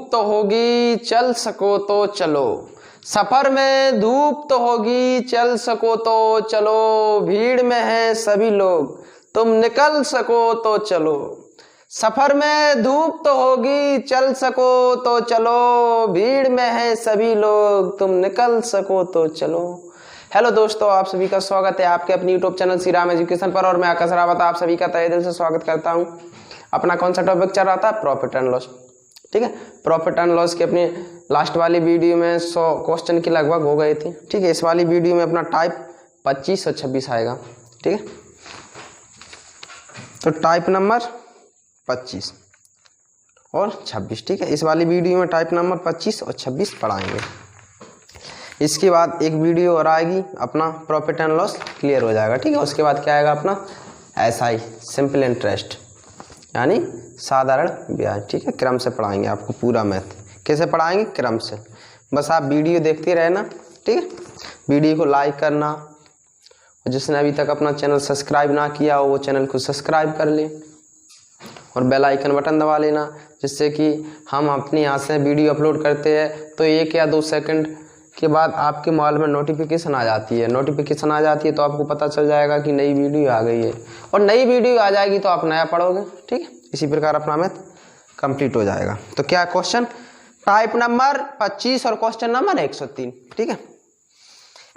धूप तो होगी चल सको तो चलो, सफर में धूप तो होगी चल सको तो चलो, भीड़ में है सभी लोग तुम निकल सको तो चलो, सफर में धूप तो होगी चल सको तो चलो, भीड़ में है सभी लोग तुम निकल सको तो चलो। हेलो दोस्तों, आप सभी का स्वागत है आपके अपनी YouTube channel Shri Ram education पर और मैं आकाश रावत आप सभी का तहे दिल से स्वागत करता हूं। अपना कौन सा टॉपिक चल रहा था? Profit and loss. ठीक है, प्रॉफिट एंड लॉस की अपनी लास्ट वाली वीडियो में 100 क्वेश्चन की लगभग हो गई थी। ठीक है, इस वाली वीडियो में अपना टाइप 25 और 26 आएगा। ठीक है, तो टाइप नंबर 25 और 26। ठीक है, इस वाली वीडियो में टाइप नंबर 25 और 26 पढ़ाएंगे। इसके बाद एक वीडियो और आएगी, अपना प्रॉफिट एंड लॉस क्लियर हो जाएगा। ठीक है, उसके बाद क्या आएगा अपना SI सिंपल इंटरेस्ट यानी साधारण ब्याज। ठीक है, क्रम से पढ़ाएंगे आपको पूरा मैथ। कैसे पढ़ाएंगे? क्रम से। बस आप वीडियो देखते रहना। ठीक है, वीडियो को लाइक करना, जिसने अभी तक अपना चैनल सब्सक्राइब ना किया हो वो चैनल को सब्सक्राइब कर ले और बेल आइकन बटन दबा लेना, जिससे कि हम अपने यहाँ से वीडियो अपलोड करते हैं तो 1 या 2 सेकंड के बाद आपके मोबाइल में नोटिफिकेशन आ जाती है। नोटिफिकेशन आ जाती है तो आपको पता चल जाएगा कि नई वीडियो आ गई है, और नई वीडियो आ जाएगी तो आप नया पढ़ोगे। ठीक है, इसी प्रकार अपना मैथ कंप्लीट हो जाएगा। तो क्या क्वेश्चन? टाइप नंबर 25 और क्वेश्चन नंबर 103। ठीक है,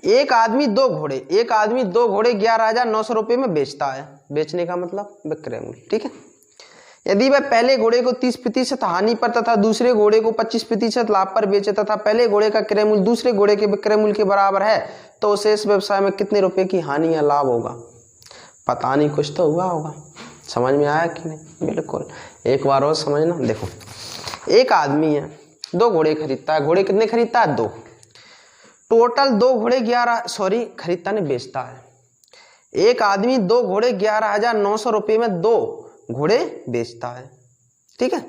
एक आदमी दो घोड़े 11,900 रुपये में बेचता है। बेचने का मतलब विक्रय मूल्य। ठीक है, यदि वह पहले घोड़े को 30% हानि पर तथा दूसरे घोड़े को 25% लाभ पर बेचे तथा पहले घोड़े का क्रय मूल्य दूसरे घोड़े के विक्रय मूल्य के बराबर है तो उसे इस व्यवसाय में कितने रुपए की हानि या लाभ होगा? पता नहीं, कुछ तो हुआ होगा। समझ में आया कि नहीं? बिल्कुल, एक बार और समझना। देखो, एक आदमी है, 2 घोड़े खरीदता है। घोड़े कितने खरीदता है? 2। टोटल 2 घोड़े खरीदता नहीं, बेचता है। एक आदमी 2 घोड़े 11,900 रुपये में 2 घोड़े बेचता है। ठीक है,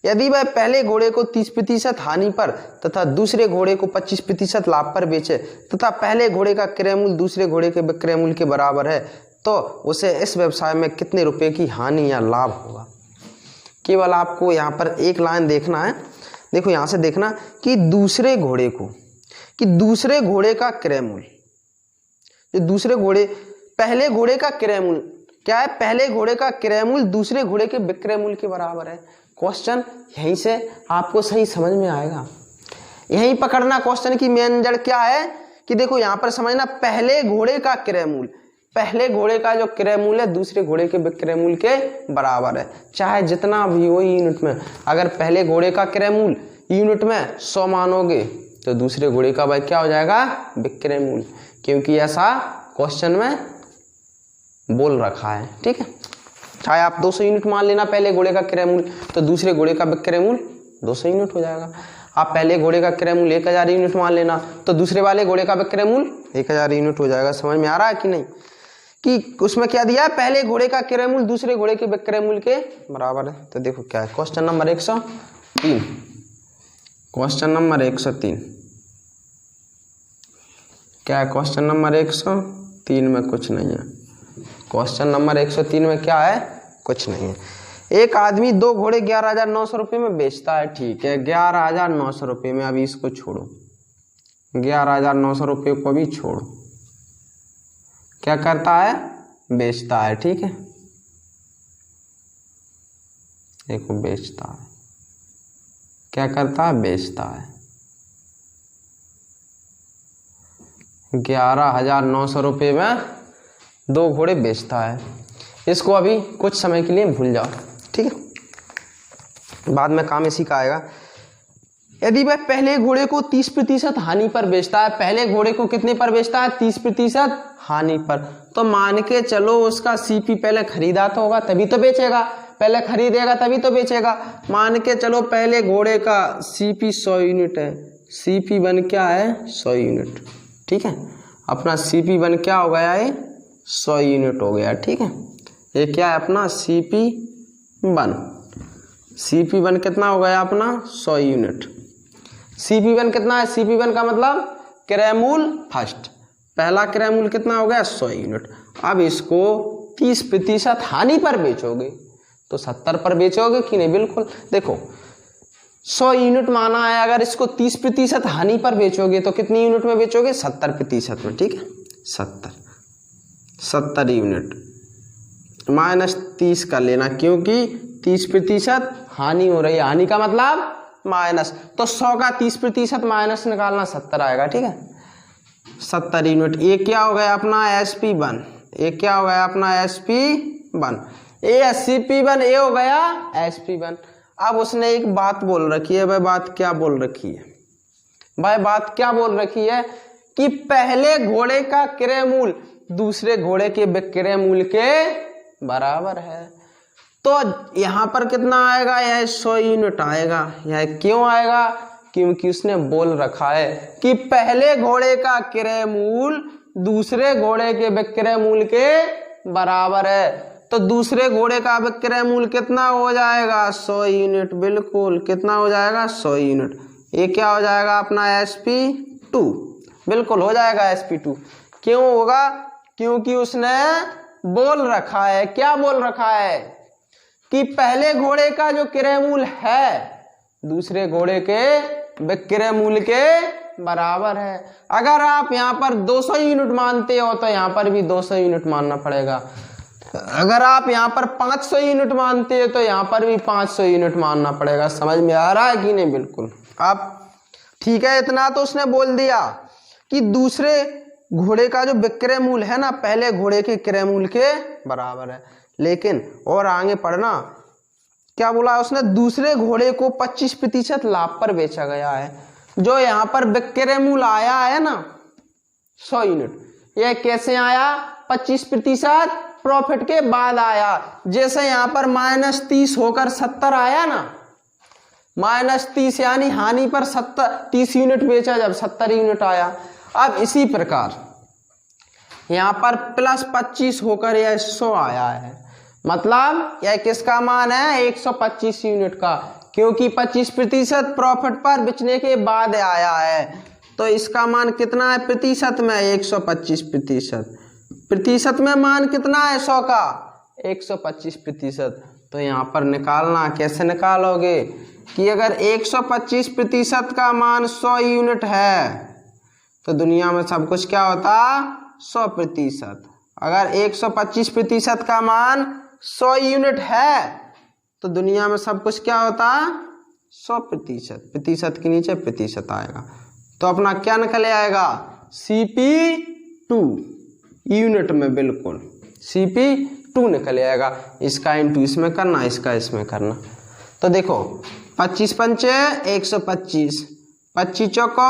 यदि वह पहले घोड़े को 30% हानि पर तथा दूसरे घोड़े को 25% लाभ पर बेचे तथा पहले घोड़े का क्रय मूल्य दूसरे घोड़े के विक्रय मूल्य के बराबर है तो उसे इस व्यवसाय में कितने रुपए की हानि या लाभ होगा? केवल आपको यहाँ पर एक लाइन देखना है। देखो, यहाँ से देखना कि दूसरे घोड़े का क्रय मूल्य, पहले घोड़े का क्रय मूल्य क्या है? पहले घोड़े का क्रय मूल्य दूसरे घोड़े के विक्रय मूल्य के बराबर है। क्वेश्चन यहीं से आपको सही समझ में आएगा। यहीं पकड़ना क्वेश्चन की मेन जड़ क्या है कि देखो यहाँ पर समझना, पहले घोड़े का क्रय मूल्य, पहले घोड़े का जो क्रय मूल्य है दूसरे घोड़े के विक्रय मूल्य के बराबर है, चाहे जितना भी हो यूनिट में। अगर पहले घोड़े का क्रय मूल्य यूनिट में 100 मानोगे तो दूसरे घोड़े का भाई क्या हो जाएगा? विक्रय मूल्य, क्योंकि ऐसा क्वेश्चन में बोल रखा है। ठीक है, चाहे आप 200 यूनिट मान लेना पहले घोड़े का क्रय मूल्य, तो दूसरे घोड़े का विक्रय मूल्य 200 यूनिट हो जाएगा। आप पहले घोड़े का क्रय मूल्य 1000 यूनिट मान लेना तो दूसरे वाले घोड़े का विक्रय मूल्य 1000 यूनिट हो जाएगा। समझ में आ रहा है कि नहीं? कि उसमें क्या दिया है? पहले घोड़े का क्रय मूल्य दूसरे घोड़े के विक्रय मूल्य के बराबर है। तो देखो क्या है क्वेश्चन नंबर 103। क्वेश्चन नंबर 103 क्या है? क्वेश्चन नंबर 103 में कुछ नहीं है। क्वेश्चन नंबर 103 में क्या है? कुछ नहीं है। एक आदमी 2 घोड़े 11,900 रुपये में बेचता है। ठीक है, 11,900 रुपये में, अभी इसको छोड़ो, 11,900 रुपये को भी छोड़ो। क्या करता है? बेचता है। ठीक है, देखो बेचता है। क्या करता है? बेचता है। 11,900 रुपये में 2 घोड़े बेचता है। इसको अभी कुछ समय के लिए भूल जाओ। ठीक है, बाद में काम इसी का आएगा। यदि वह पहले घोड़े को 30% हानि पर बेचता है, पहले घोड़े को कितने पर बेचता है? 30% हानि पर, तो मान के चलो उसका CP पहले खरीदा तो होगा तभी तो बेचेगा, पहले खरीदेगा तभी तो बेचेगा। मान के चलो पहले घोड़े का CP 100 यूनिट है, CP1 क्या है? 100 यूनिट। ठीक है, अपना CP1 क्या हो गया है? 100 यूनिट हो गया। ठीक है, ये क्या है अपना? CP1। CP1 कितना हो गया अपना? 100 यूनिट। CP1 कितना है? CP1 का मतलब क्रय मूल्य फर्स्ट, पहला क्रय मूल्य कितना हो गया? 100 यूनिट। अब इसको 30% हानि पर बेचोगे तो 70 पर बेचोगे कि नहीं? बिल्कुल। देखो 100 यूनिट माना है, अगर इसको 30% हानि पर बेचोगे तो कितनी यूनिट में बेचोगे? 70% में। ठीक है, 70 यूनिट -30 कर लेना, क्योंकि 30% हानि हो रही है। हानि का मतलब माइनस, तो 100 का 30% माइनस निकालना 70 आएगा। ठीक है, 70 यूनिट। ये क्या हो गया अपना SP1, ये क्या हो गया अपना SP1, ये SP1 ये हो गया SP1। अब उसने एक बात बोल रखी है, भाई बात क्या बोल रखी है? भाई बात क्या बोल रखी है कि पहले घोड़े का क्रय मूल्य दूसरे घोड़े के विक्रय मूल्य के बराबर है। तो यहां पर कितना आएगा? यह 100 यूनिट आएगा। यह क्यों आएगा? क्योंकि उसने बोल रखा है कि पहले घोड़े का क्रय मूल्य दूसरे घोड़े के विक्रय मूल्य के बराबर है। तो दूसरे घोड़े का विक्रय मूल्य कितना हो जाएगा? 100 यूनिट। बिल्कुल, कितना हो जाएगा? 100 यूनिट। ये क्या हो जाएगा अपना SP2। बिल्कुल हो जाएगा SP2। क्यों होगा? क्योंकि उसने बोल रखा है, क्या बोल रखा है कि पहले घोड़े का जो क्रय मूल्य है दूसरे घोड़े के विक्रय मूल्य के बराबर है। अगर आप यहाँ पर 200 यूनिट मानते हो तो यहाँ पर भी 200 यूनिट मानना पड़ेगा। अगर आप यहाँ पर 500 यूनिट मानते हो तो यहाँ पर भी 500 यूनिट मानना पड़ेगा। समझ में आ रहा है कि नहीं? बिल्कुल। अब ठीक है, इतना तो उसने बोल दिया कि दूसरे घोड़े का जो विक्रय मूल्य है ना पहले घोड़े के क्रय मूल्य के बराबर है। लेकिन और आगे पढ़ना, क्या बोला उसने? दूसरे घोड़े को 25% लाभ पर बेचा गया है। जो यहाँ पर विक्रय मूल्य आया है ना 100 यूनिट, यह कैसे आया? 25% प्रॉफिट के बाद आया। जैसे यहाँ पर -30 होकर 70 आया ना, -30 यानी हानि पर 30 यूनिट बेचा जब 70 यूनिट आया। अब इसी प्रकार यहाँ पर +25 होकर यह 100 आया है, मतलब यह किसका मान है? 125 यूनिट का, क्योंकि 25% प्रॉफिट पर बेचने के बाद आया है। तो इसका मान कितना है प्रतिशत में? 125%। प्रतिशत में मान कितना है 100 का? 125%। तो यहाँ पर निकालना, कैसे निकालोगे कि अगर 125% का मान 100 यूनिट है तो दुनिया में सब कुछ क्या होता? 100%। अगर 125% का मान 100 यूनिट है तो दुनिया में सब कुछ क्या होता? 100%। प्रतिशत के नीचे प्रतिशत आएगा, तो अपना क्या निकल आएगा? CP2 यूनिट में। बिल्कुल CP2 निकल आएगा। इसका इंटू इसमें करना, इसका इसमें करना। तो देखो 25 पंचे 125, 25 चौको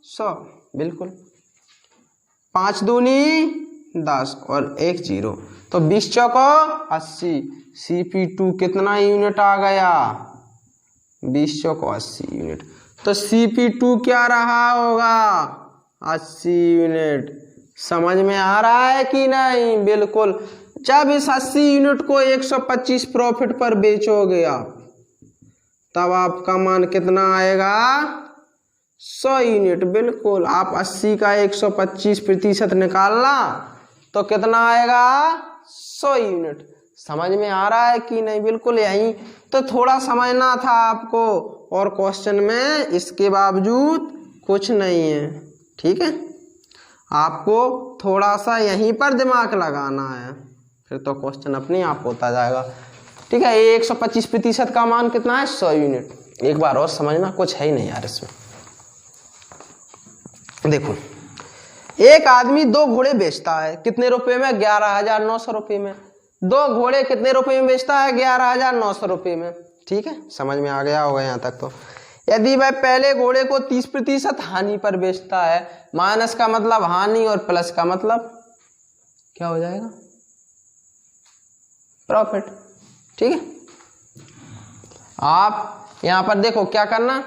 100, बिल्कुल 5 दूनी 10 और 1 0, तो 20 चौको 80। CP2 कितना यूनिट आ गया? 20 चौको 80 यूनिट। तो CP2 क्या रहा होगा? 80 यूनिट। समझ में आ रहा है कि नहीं? बिल्कुल। जब इस 80 यूनिट को 125 प्रॉफिट पर बेचोगे आप, तब आपका मान कितना आएगा? 100 यूनिट। बिल्कुल, आप 80 का 125% निकालना तो कितना आएगा? 100 यूनिट। समझ में आ रहा है कि नहीं? बिल्कुल। यही तो थोड़ा समझना था आपको, और क्वेश्चन में इसके बावजूद कुछ नहीं है। ठीक है, आपको थोड़ा सा यहीं पर दिमाग लगाना है, फिर तो क्वेश्चन अपने आप होता जाएगा। ठीक है, ये 125% का मान कितना है? 100 यूनिट। एक बार और समझना, कुछ है ही नहीं यार इसमें। देखो, एक आदमी 2 घोड़े बेचता है, कितने रुपए में? 11,900 रुपये में। 2 घोड़े कितने रुपए में बेचता है? 11,900 रुपये में। ठीक है, समझ में आ गया होगा यहाँ तक। तो यदि वह पहले घोड़े को 30% हानि पर बेचता है, माइनस का मतलब हानि और प्लस का मतलब क्या हो जाएगा? प्रॉफिट। ठीक है, आप यहां पर देखो क्या करना,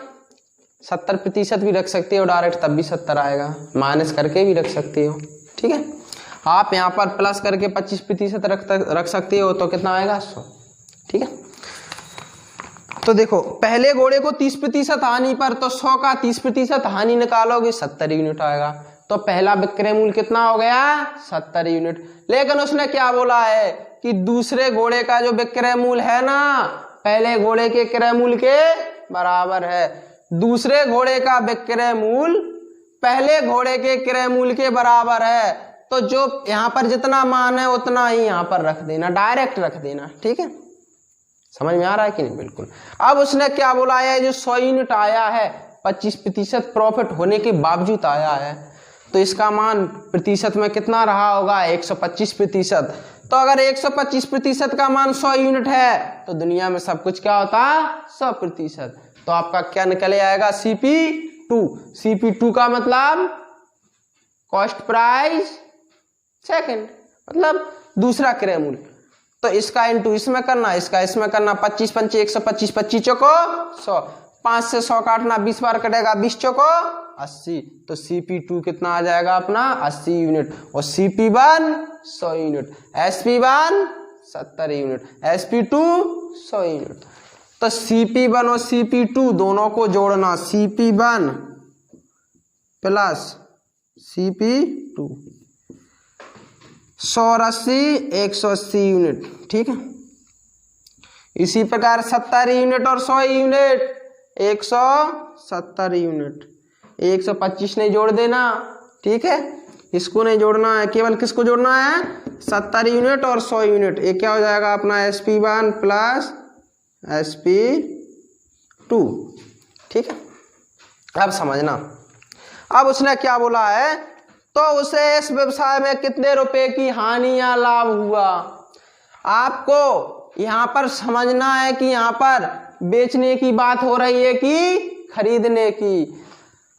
70% भी रख सकते हो डायरेक्ट, तब भी 70 आएगा। माइनस करके भी रख सकते हो। ठीक है, आप यहां पर प्लस करके 25% रख सकते हो, तो कितना आएगा? 100। ठीक है, तो देखो पहले घोड़े को 30% हानि पर, तो 100 का 30% हानि निकालोगे 70 यूनिट आएगा। तो पहला विक्रय मूल्य कितना हो गया? 70 यूनिट। लेकिन उसने क्या बोला है कि दूसरे घोड़े का जो विक्रय मूल्य है ना पहले घोड़े के क्रय मूल्य के बराबर है दूसरे घोड़े का विक्रय मूल्य पहले घोड़े के क्रय मूल्य के बराबर है। तो जो यहाँ पर जितना मान है उतना ही यहाँ पर रख देना, डायरेक्ट रख देना। ठीक है, समझ में आ रहा है कि नहीं? बिल्कुल। अब उसने क्या बोला है, जो 100 यूनिट आया है 25% प्रॉफिट होने के बावजूद आया है, तो इसका मान प्रतिशत में कितना रहा होगा? 125%। तो अगर 125% का मान 100 यूनिट है तो दुनिया में सब कुछ क्या होता है? 100%। तो आपका क्या निकल आएगा? CP2। CP2 का मतलब कॉस्ट प्राइस सेकंड, मतलब दूसरा क्रय मूल्य। तो इसका इंटू इसमें करना, इसका इसमें करना, 25 पंचे 125, 25 चौको 100, 5 से 100 काटना, 20 बार कटेगा, 20 चौको 80। तो CP2 कितना आ जाएगा अपना? 80 यूनिट। और CP1 100 unit, SP1 70 unit, SP2 100 unit. तो CP1 और CP2 दोनों को जोड़ना, CP1 प्लस CP2, 100 और 80 180 यूनिट। ठीक है, इसी प्रकार 70 यूनिट और 100 यूनिट 170 यूनिट, 125 नहीं जोड़ देना। ठीक है, इसको नहीं जोड़ना है, केवल किसको जोड़ना है? 70 यूनिट और 100 यूनिट। ये क्या हो जाएगा अपना? SP1 plus SP2। ठीक है, अब समझना। अब उसने क्या बोला है, तो उसे इस व्यवसाय में कितने रुपए की हानि या लाभ हुआ। आपको यहाँ पर समझना है कि यहाँ पर बेचने की बात हो रही है कि खरीदने की।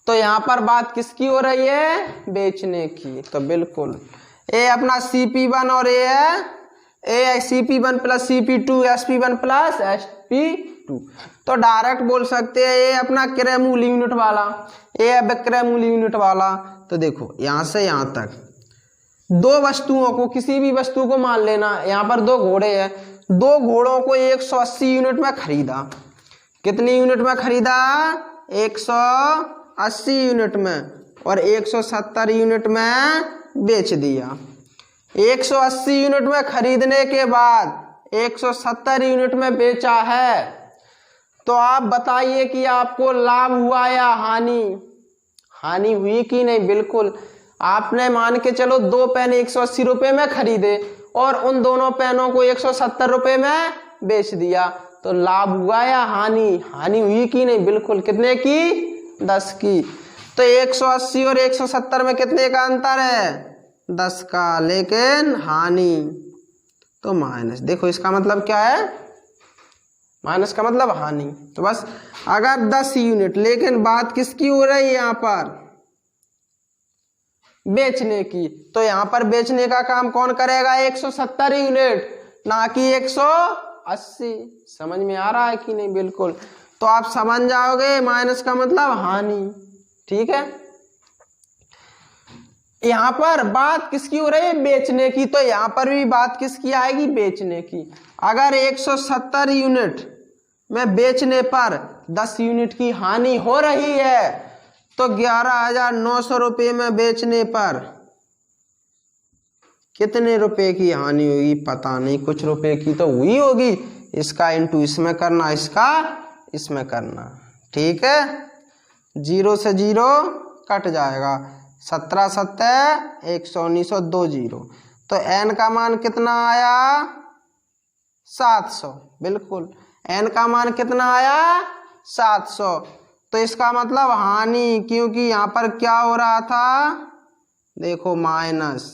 तो यहाँ पर बात किसकी हो रही है? बेचने की। तो बिल्कुल ये अपना CP1 और ये है CP1 plus CP2, SP1 plus SP2। तो डायरेक्ट बोल सकते हैं ये अपना क्रय मूल्य यूनिट वाला, ये विक्रय मूल्य यूनिट वाला। तो देखो यहाँ से यहाँ तक दो वस्तुओं को, किसी भी वस्तु को मान लेना, यहाँ पर 2 घोड़े हैं, 2 घोड़ों को 180 यूनिट में खरीदा। कितनी यूनिट में खरीदा? 180 यूनिट में, और 170 यूनिट में बेच दिया। 180 यूनिट में खरीदने के बाद 170 यूनिट में बेचा है। तो आप बताइए कि आपको लाभ हुआ या हानि? हानि हुई कि नहीं? बिल्कुल। आपने मान के चलो 2 पेन 180 रुपए में खरीदे और उन दोनों पेनों को 170 रुपए में बेच दिया, तो लाभ हुआ या हानि? हानि हुई कि नहीं? बिल्कुल। कितने की? 10 की। तो 180 और 170 में कितने का अंतर है? 10 का। लेकिन हानि तो माइनस। देखो इसका मतलब क्या है? माइनस का मतलब हानि। तो बस अगर 10 यूनिट, लेकिन बात किसकी हो रही है यहाँ पर? बेचने की। तो यहाँ पर बेचने का काम कौन करेगा? 170 यूनिट, ना कि 180। समझ में आ रहा है कि नहीं? बिल्कुल। तो आप समझ जाओगे माइनस का मतलब हानि। ठीक है, यहाँ पर बात किसकी हो रही है? बेचने की। तो यहाँ पर भी बात किसकी आएगी? बेचने की। अगर 170 यूनिट में बेचने पर 10 यूनिट की हानि हो रही है, तो 11,900 रुपये में बेचने पर कितने रुपए की हानि होगी? पता नहीं, कुछ रुपए की तो हुई होगी। इसका इंटू इसमें करना, इसका इसमें करना। ठीक है, 0 से 0 कट जाएगा, 17 7 119 2 0। तो n का मान कितना आया? 700। बिल्कुल, n का मान कितना आया? 700। तो इसका मतलब हानि, क्योंकि यहाँ पर क्या हो रहा था? देखो माइनस,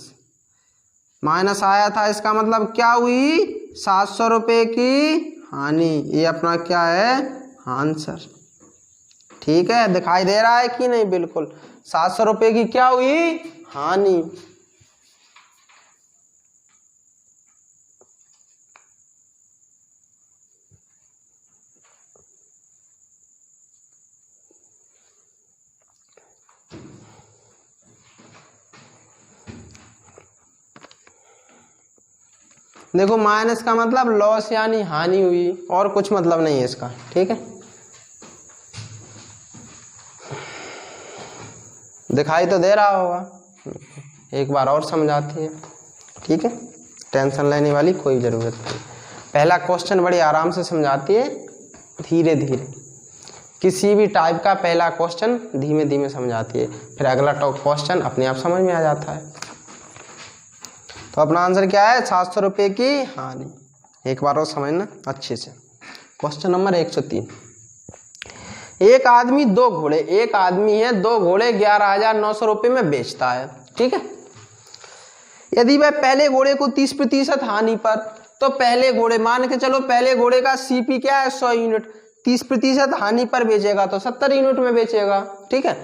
माइनस आया था। इसका मतलब क्या हुई? 700 रुपये की हानि। ये अपना क्या है? आंसर। ठीक है, दिखाई दे रहा है कि नहीं? बिल्कुल, 700 रुपये की क्या हुई? हानि। देखो माइनस का मतलब लॉस यानी हानि हुई, और कुछ मतलब नहीं है इसका। ठीक है, दिखाई तो दे रहा होगा। एक बार और समझाती है। ठीक है, टेंशन लेने वाली कोई ज़रूरत नहीं। पहला क्वेश्चन बड़ी आराम से समझाती है, धीरे धीरे। किसी भी टाइप का पहला क्वेश्चन धीमे धीमे समझाती है, फिर अगला क्वेश्चन अपने आप समझ में आ जाता है। तो अपना आंसर क्या है? 700 रुपये की हानि। एक बार और समझना अच्छे से। Question number 103। एक आदमी दो घोड़े, एक आदमी है, दो घोड़े 11,900 रुपये में बेचता है, ठीक है। यदि वह पहले घोड़े को 30% हानि पर, तो पहले घोड़े मान के चलो पहले घोड़े का सीपी क्या है? 100 यूनिट, 30% हानि पर बेचेगा तो 70 यूनिट में बेचेगा, ठीक है।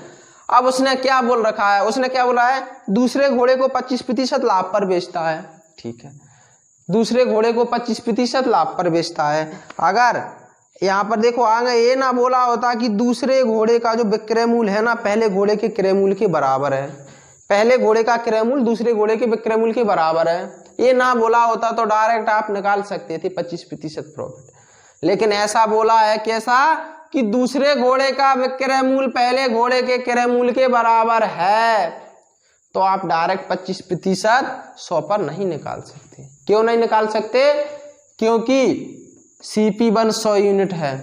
अब उसने क्या बोल रखा है? उसने क्या बोला है? दूसरे घोड़े को 25% लाभ पर बेचता है, ठीक है। दूसरे घोड़े को 25% लाभ पर बेचता है। अगर यहाँ पर देखो आगे ये ना बोला होता कि दूसरे घोड़े का जो विक्रय मूल्य है ना पहले घोड़े के क्रय मूल्य के बराबर है, पहले घोड़े का क्रय मूल्य दूसरे घोड़े के विक्रय मूल्य के बराबर है, ये ना बोला होता तो डायरेक्ट आप निकाल सकते थे 25% प्रॉफिट। लेकिन ऐसा बोला है कैसा कि दूसरे घोड़े का विक्रय मूल्य पहले घोड़े के क्रय मूल्य के बराबर है, तो आप डायरेक्ट 25% 100 पर नहीं निकाल सकते। क्यों नहीं निकाल सकते? क्योंकि CP1 100 यूनिट है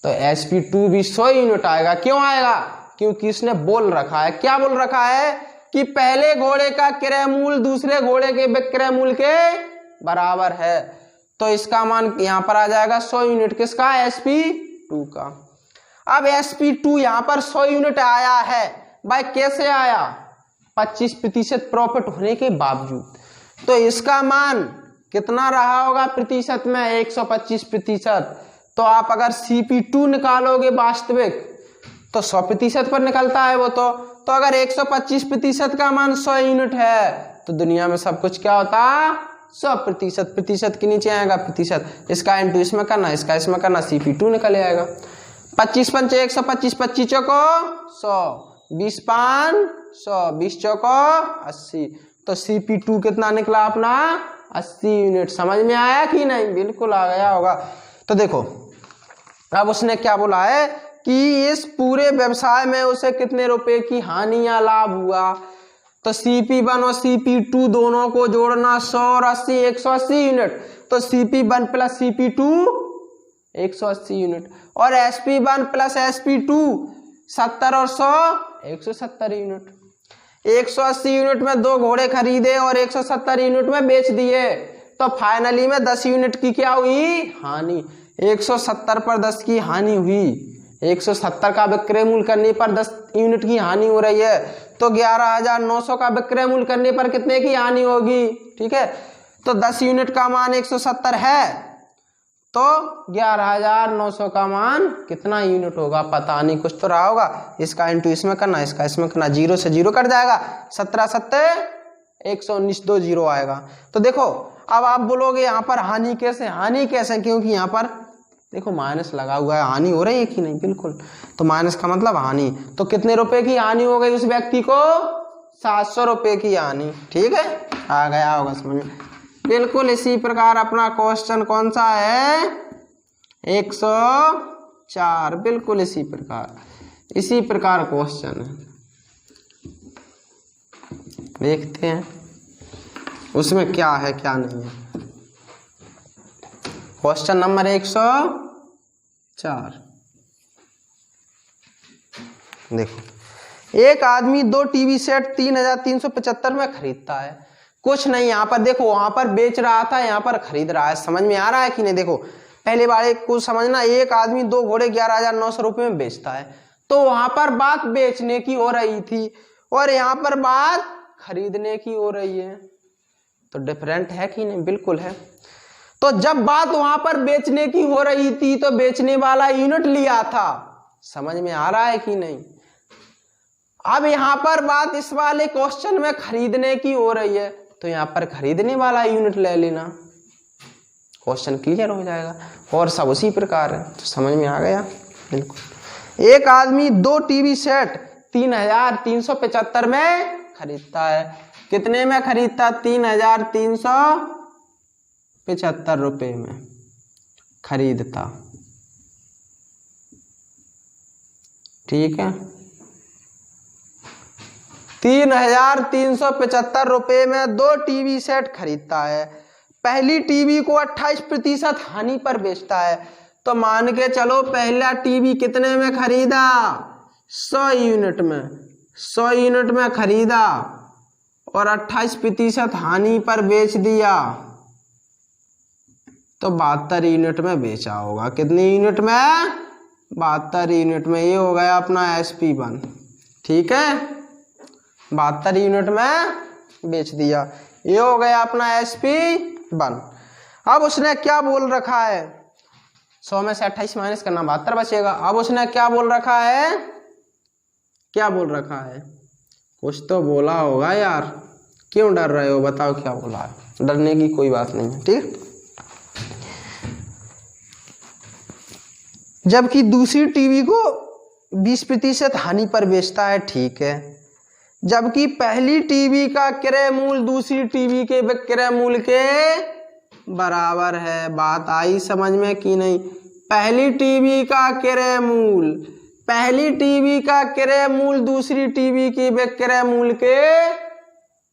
तो SP2 भी 100 यूनिट आएगा। क्यों आएगा? क्योंकि इसने बोल रखा है, क्या बोल रखा है कि पहले घोड़े का क्रय मूल्य दूसरे घोड़े के विक्रय मूल्य के बराबर है, तो इसका मान यहां पर आ जाएगा 100 यूनिट। किसका? SP2 का। अब SP2 यहां पर 100 यूनिट आया है भाई, कैसे आया? 25% प्रॉफिट होने के बावजूद। तो इसका मान कितना रहा होगा प्रतिशत में? 125%। तो आप अगर CP2 निकालोगे वास्तविक तो 100% पर निकलता है वो तो अगर 125% का मान 100 यूनिट है तो दुनिया में सब कुछ क्या होता? 100%। प्रतिशत के नीचे आएगा प्रतिशत, इसका इंटू इसमें करना, इसका इसमें करना, CP2 निकल आएगा। 25 पंचे 125, 25 चौको 100, 20 पाँच 100, 20 चौको 80, तो CP2 कितना निकला अपना? 80 यूनिट। समझ में आया कि नहीं? बिल्कुल आ गया होगा। तो देखो अब उसने क्या बोला है कि इस पूरे व्यवसाय में उसे कितने रुपए की हानि या लाभ हुआ, तो CP1 और CP2 दोनों को जोड़ना 100 और 80, 180 यूनिट, तो CP1 प्लस CP2 180 यूनिट, और SP1 प्लस SP2 70 और 100 170 यूनिट। 180 यूनिट में दो घोड़े खरीदे और 170 यूनिट में बेच दिए, तो फाइनली में 10 यूनिट की क्या हुई? हानि। 170 पर 10 की हानि हुई। 170 का विक्रय मूल्य करने पर 10 यूनिट की हानि हो रही है, तो 11,900 का विक्रय मूल्य करने पर कितने की हानि होगी? ठीक है, तो 10 यूनिट का मान 170 है, तो 11,900 का मान कितना यूनिट होगा? पता नहीं, कुछ तो रहा होगा। इसका इंटू इसमें करना, इसका इसमें करना, 0 से 0 कट जाएगा, 17 सत्ते 119, 2 0 आएगा। तो देखो अब आप बोलोगे यहाँ पर हानि कैसे? हानि कैसे? क्योंकि यहाँ पर देखो माइनस लगा हुआ है, हानि हो रही है कि नहीं? बिल्कुल। तो माइनस का मतलब हानि, तो कितने रुपए की हानि हो गई उस व्यक्ति को? 700 रुपए की हानि। ठीक है, आ गया होगा समझ में। बिल्कुल इसी प्रकार अपना क्वेश्चन कौन सा है? 104। बिल्कुल इसी प्रकार क्वेश्चन है। देखते हैं उसमें क्या है क्या नहीं है। क्वेश्चन नंबर 104 देखो, एक आदमी 2 टीवी सेट 3,375 में खरीदता है। कुछ नहीं, यहाँ पर देखो, वहां पर बेच रहा था, यहाँ पर खरीद रहा है। समझ में आ रहा है कि नहीं? देखो पहले वाले को समझना, एक आदमी 2 घोड़े 11,900 रुपये में बेचता है, तो वहां पर बात बेचने की हो रही थी और यहाँ पर बात खरीदने की हो रही है, तो डिफरेंट है कि नहीं? बिल्कुल है। तो जब बात वहां पर बेचने की हो रही थी तो बेचने वाला यूनिट लिया था। समझ में आ रहा है कि नहीं? अब यहां पर बात इस वाले क्वेश्चन में खरीदने की हो रही है, तो यहां पर खरीदने वाला यूनिट ले लेना, क्वेश्चन क्लियर हो जाएगा। और सब उसी प्रकार है, तो समझ में आ गया। बिल्कुल। एक आदमी 2 टीवी सेट 3,375 में खरीदता है। कितने में खरीदता? 3,375 रुपए में खरीदता। ठीक है, 3,375 रुपए में 2 टीवी सेट खरीदता है। पहली टीवी को 28% हानि पर बेचता है, तो मान के चलो पहला टीवी कितने में खरीदा, 100 यूनिट में, 100 यूनिट में खरीदा और 28% हानि पर बेच दिया, तो 72 यूनिट में बेचा होगा। कितनी यूनिट में, 72 यूनिट में। ये हो गया अपना SP1, ठीक है, 72 यूनिट में बेच दिया। ये हो गया अपना SP1। अब उसने क्या बोल रखा है, 100 में से 28 माइनस करना 72 बचेगा। अब उसने क्या बोल रखा है, क्या बोल रखा है, कुछ तो बोला होगा यार, क्यों डर रहे हो, बताओ क्या बोला है। डरने की कोई बात नहीं है, ठीक। जबकि दूसरी टीवी को 20% हानि पर बेचता है, ठीक है। जबकि पहली टीवी का क्रय मूल्य दूसरी टीवी के विक्रय मूल्य के बराबर है। बात आई समझ में कि नहीं। पहली टीवी का क्रय मूल्य, पहली टीवी का क्रय मूल्य दूसरी टीवी के विक्रय मूल्य के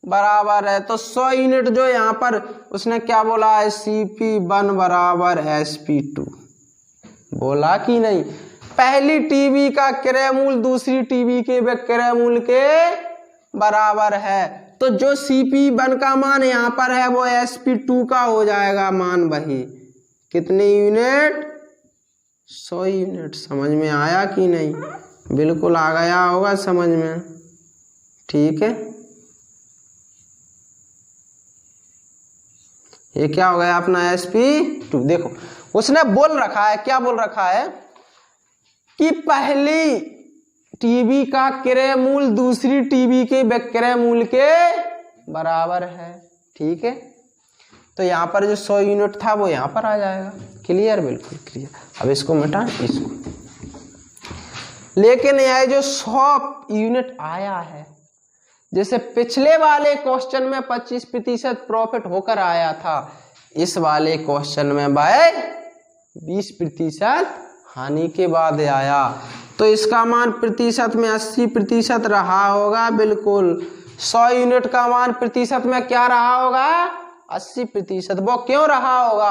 बराबर है। तो 100 यूनिट जो यहाँ पर उसने क्या बोला है, CP1 बराबर SP2, बोला कि नहीं। पहली टीवी का क्रय मूल्य दूसरी टीवी के विक्रय मूल्य के बराबर है, तो जो CP1 का मान यहाँ पर है वो SP2 का हो जाएगा मान वही। कितनी यूनिट, 100 यूनिट। समझ में आया कि नहीं, बिल्कुल आ गया होगा समझ में, ठीक है। ये क्या हो गया अपना SP2। देखो उसने बोल रखा है, क्या बोल रखा है कि पहली टीवी का क्रय मूल्य दूसरी टीवी के विक्रय मूल्य के बराबर है, ठीक है। तो यहाँ पर जो 100 यूनिट था वो यहाँ पर आ जाएगा। क्लियर, बिल्कुल क्लियर। अब इसको मिटा, इसको। लेकिन यह जो 100 यूनिट आया है, जैसे पिछले वाले क्वेश्चन में 25% प्रॉफिट होकर आया था, इस वाले क्वेश्चन में भाई 20% हानि के बाद आया, तो इसका मान प्रतिशत में 80% रहा होगा। बिल्कुल 100 यूनिट का मान प्रतिशत में क्या रहा होगा, 80%। वो क्यों रहा होगा,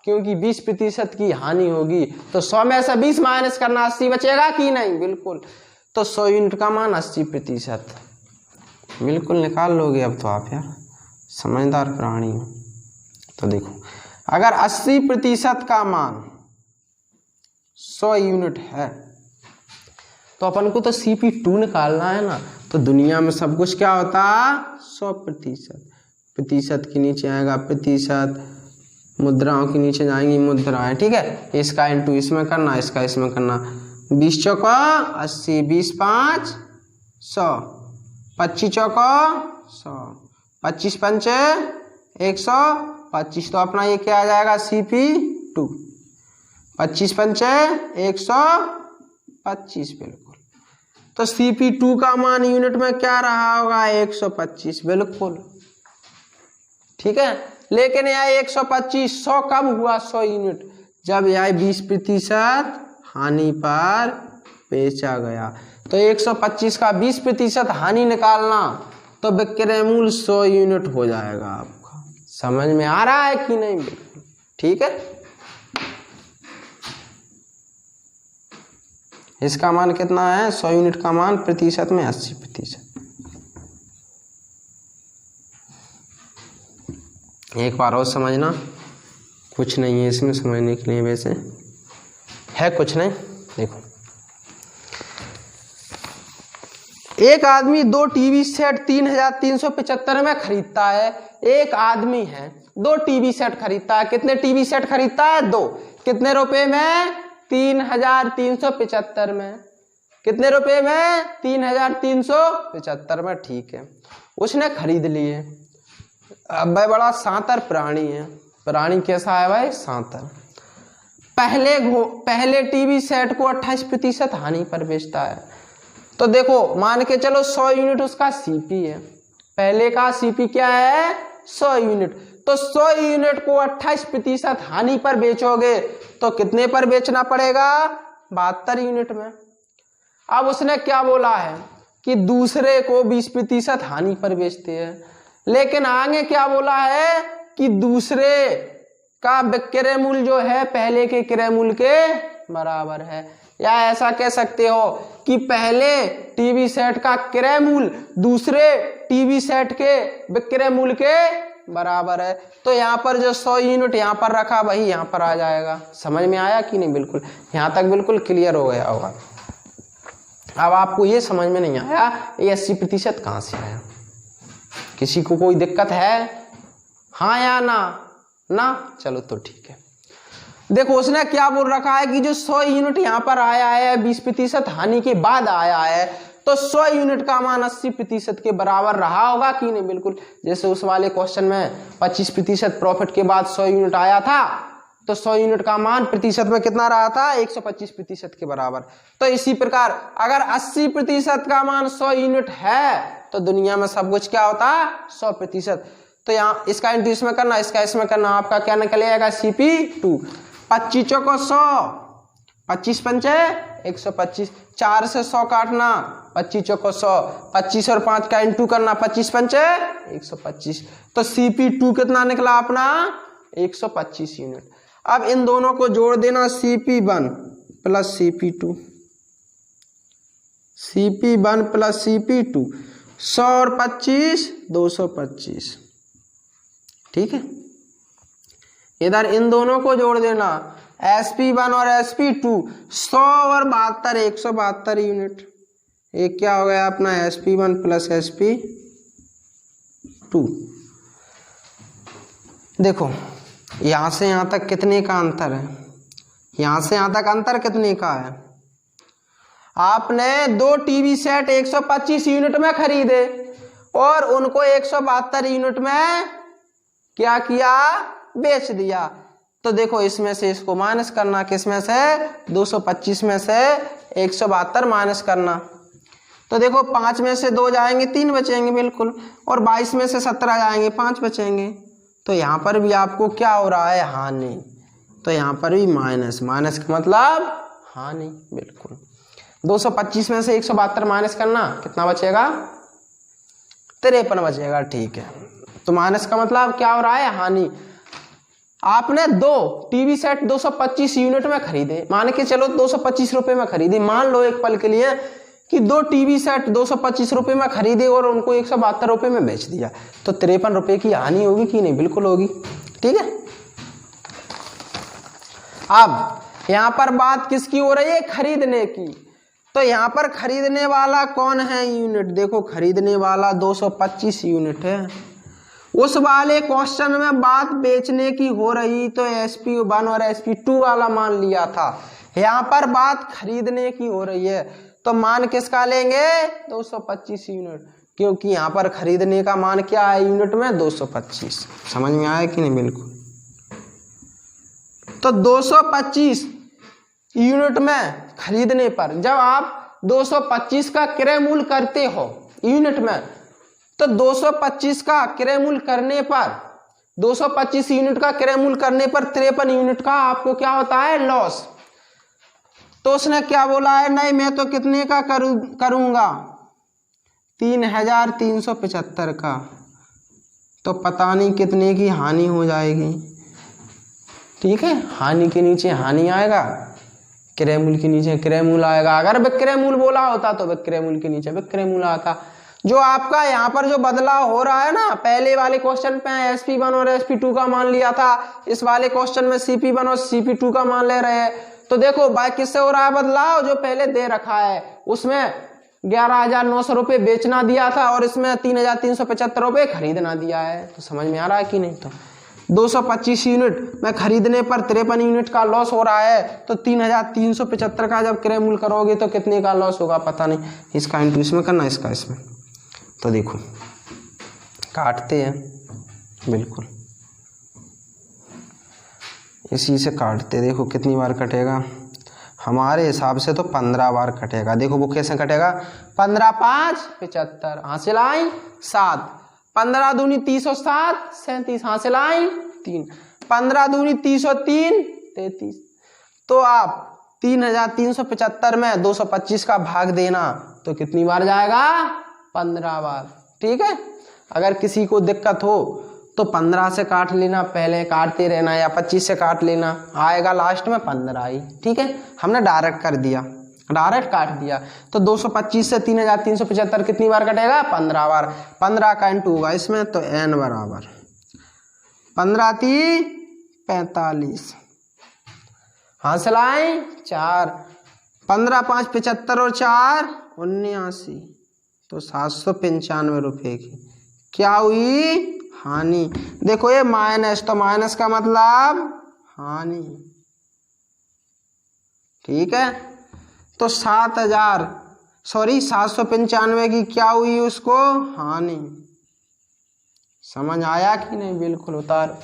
क्योंकि 20% की हानि होगी, तो 100 में से 20 माइनस करना 80 बचेगा कि नहीं, बिल्कुल। तो 100 यूनिट का मान 80%, बिल्कुल निकाल लोगे अब तो आप यार, समझदार प्राणी हो। तो देखो अगर 80% का मान 100 यूनिट है तो अपन को तो CP2 निकालना है ना। तो दुनिया में सब कुछ क्या होता है, 100%। प्रतिशत के नीचे आएगा प्रतिशत, मुद्राओं के नीचे जाएंगी मुद्राएं, ठीक है। इसका इंटू इसमें करना, इसका इसमें करना। 20 चौका 80, 20 5 100, 25 चौका 100, 25 पंचे 125। तो अपना ये क्या आ जाएगा, CP2। 25 पंचे 125, बिल्कुल। तो CP2 का मान यूनिट में क्या रहा होगा, 125, बिल्कुल, ठीक है। लेकिन यह 125 100 कब हुआ, 100 यूनिट, जब यह 20% हानि पर बेचा गया। तो 125 का 20% हानि निकालना, तो विक्रय मूल्य 100 यूनिट हो जाएगा आपका। समझ में आ रहा है कि नहीं, बिल्कुल, ठीक है। इसका मान कितना है, 100 यूनिट का मान प्रतिशत में 80%। एक बार और समझना, कुछ नहीं है इसमें समझने के लिए, वैसे है कुछ नहीं। देखो एक आदमी 2 टीवी सेट 3375 में खरीदता है। एक आदमी है 2 टीवी सेट खरीदता है। कितने टीवी सेट खरीदता है, 2। कितने रुपए में, 3375 में। कितने रुपए में, 3375 में, ठीक है। उसने खरीद लिए। अब भाई बड़ा सांतर प्राणी है। प्राणी कैसा है भाई, सांतर। पहले टीवी सेट को 28% हानि पर बेचता है। तो देखो मान के चलो 100 यूनिट उसका CP है। पहले का CP क्या है, 100 यूनिट। तो 100 यूनिट को 28% हानि पर बेचोगे तो कितने पर बेचना पड़ेगा, 72 यूनिट में। अब उसने क्या बोला है कि दूसरे को 20% हानि पर बेचते हैं, लेकिन आगे क्या बोला है कि दूसरे का विक्रय मूल्य जो है पहले के क्रय मूल्य के बराबर है। या ऐसा कह सकते हो कि पहले टीवी सेट का क्रय मूल्य दूसरे टीवी सेट के विक्रय मूल्य के बराबर है। तो यहाँ पर जो 100 यूनिट यहाँ पर रखा वही यहाँ पर आ जाएगा। समझ में आया कि नहीं? बिल्कुल, यहाँ तक बिल्कुल क्लियर हो गया होगा। अब आपको ये समझ में नहीं आया ये 80% कहाँ से आया? किसी को कोई दिक्कत है? हाँ या ना? चलो तो ठीक है। देखो उसने क्या बोल रखा है कि जो 100 यूनिट यहाँ पर आया है 20% हानि के बाद आया है, तो 100 यूनिट का मान 80% के बराबर रहा होगा कि नहीं? बिल्कुल, जैसे उस वाले क्वेश्चन में 25% प्रॉफिट के बाद 100 यूनिट आया था, तो 100 यूनिट का मान प्रतिशत में कितना रहा था? 125% के बराबर। तो इसी प्रकार अगर 80% का मान 100 यूनिट है तो दुनिया में सब कुछ क्या होता है? 100%। तो यहाँ इसका इंटू इसमें करना, इसका इसमें करना, आपका क्या निकल आएगा? CP2। 25 चौको 100, 25 पंचे 125, 4 से 100 काटना, 25 चौको 100, 25 और 5 का इंटू करना, 25 पंचे 125। तो CP2 कितना निकला अपना? 125 यूनिट। अब इन दोनों को जोड़ देना, CP1 plus CP2, CP1 plus CP2, 100 और 25 225। ठीक है, इधर इन दोनों को जोड़ देना, SP1 और SP2, 100 और 72 172 यूनिट। एक क्या हो गया अपना? SP1 plus SP2। देखो यहां से यहां तक कितने का अंतर है? यहां से यहां तक अंतर कितने का है? आपने 2 टीवी सेट 125 यूनिट में खरीदे और उनको 172 यूनिट में क्या किया? बेच दिया। तो देखो इसमें से इसको माइनस करना, किसमें से? 225 में से 172 माइनस करना। तो देखो 5 में से 2 जाएंगे 3 बचेंगे बिल्कुल, और 22 में से 17 जाएंगे 5 बचेंगे। तो यहाँ पर भी आपको क्या हो रहा है? हानि। तो यहाँ पर भी माइनस, माइनस का मतलब हानि। बिल्कुल, 225 में से 172 माइनस करना, कितना बचेगा? 53 बचेगा। ठीक है, तो माइनस का मतलब क्या हो रहा है? हानि। आपने 2 टीवी सेट 225 यूनिट में खरीदे, मान के चलो 225 रुपए में खरीदे। मान लो एक पल के लिए कि 2 टीवी सेट 225 रुपए में खरीदे और उनको 172 रुपए में बेच दिया, तो 53 रुपए की हानि होगी कि नहीं? बिल्कुल होगी। ठीक है, अब यहां पर बात किसकी हो रही है? खरीदने की। तो यहां पर खरीदने वाला कौन है? यूनिट। देखो खरीदने वाला 225 यूनिट है। उस वाले क्वेश्चन में बात बेचने की हो रही तो SP1 और SP2 वाला मान लिया था। यहाँ पर बात खरीदने की हो रही है, तो मान किसका लेंगे? 225 यूनिट, क्योंकि यहाँ पर खरीदने का मान क्या है यूनिट में? 225। समझ में आया कि नहीं? बिल्कुल। तो 225 यूनिट में खरीदने पर, जब आप 225 का क्रय मूल्य करते हो यूनिट में, तो 225 का क्रय मूल्य करने पर, 225 यूनिट का क्रय मूल्य करने पर 53 यूनिट का आपको क्या होता है? लॉस। तो उसने क्या बोला है? नहीं, मैं तो कितने का करूंगा? 3375 का। तो पता नहीं कितने की हानि हो जाएगी। ठीक है, हानि के नीचे हानि आएगा, क्रय मूल्य के नीचे क्रय मूल्य आएगा। अगर विक्रय मूल्य बोला होता तो विक्रय मूल्य के नीचे विक्रय मूल्य आता। जो आपका यहाँ पर जो बदलाव हो रहा है ना, पहले वाले क्वेश्चन पे SP1 और SP2 का मान लिया था, इस वाले क्वेश्चन में CP1 और CP2 का मान ले रहे हैं। तो देखो भाई किससे हो रहा है बदलाव? जो पहले दे रखा है उसमें 11,900 रुपये बेचना दिया था और इसमें 3,375 रुपये खरीदना दिया है। तो समझ में आ रहा है कि नहीं? तो 225 यूनिट में खरीदने पर 53 यूनिट का लॉस हो रहा है, तो 3,375 का जब क्रय मूल्य करोगे तो कितने का लॉस होगा? पता नहीं। इसका इंटू इसमें करना, इसका इसमें। तो देखो काटते हैं, बिल्कुल इसी से काटते। देखो कितनी बार कटेगा? हमारे हिसाब से तो 15 बार कटेगा। देखो वो कैसे कटेगा? 15 5 75, हासिल आई 7, 15 दूनी 30 और 7 37, हासिल आई 3, 15 दूनी 30 और 3 33। तो आप 3,375 में 225 का भाग देना तो कितनी बार जाएगा? 15 बार। ठीक है, अगर किसी को दिक्कत हो तो 15 से काट लेना, पहले काटते रहना, या 25 से काट लेना, आएगा लास्ट में 15 ही। ठीक है, हमने डायरेक्ट कर दिया, डायरेक्ट काट दिया। तो 225 से 3375 कितनी बार कटेगा? 15 बार। 15 का इंटू होगा इसमें, तो n बराबर 15 × 45, हासिल आए 4, 15 × 5 = 75 और 4 = 79, तो 795 रुपये की क्या हुई? हानि। देखो ये माइनस, तो माइनस का मतलब हानि। ठीक है, तो 795 की क्या हुई उसको? हानि। समझ आया कि नहीं? बिल्कुल उतार।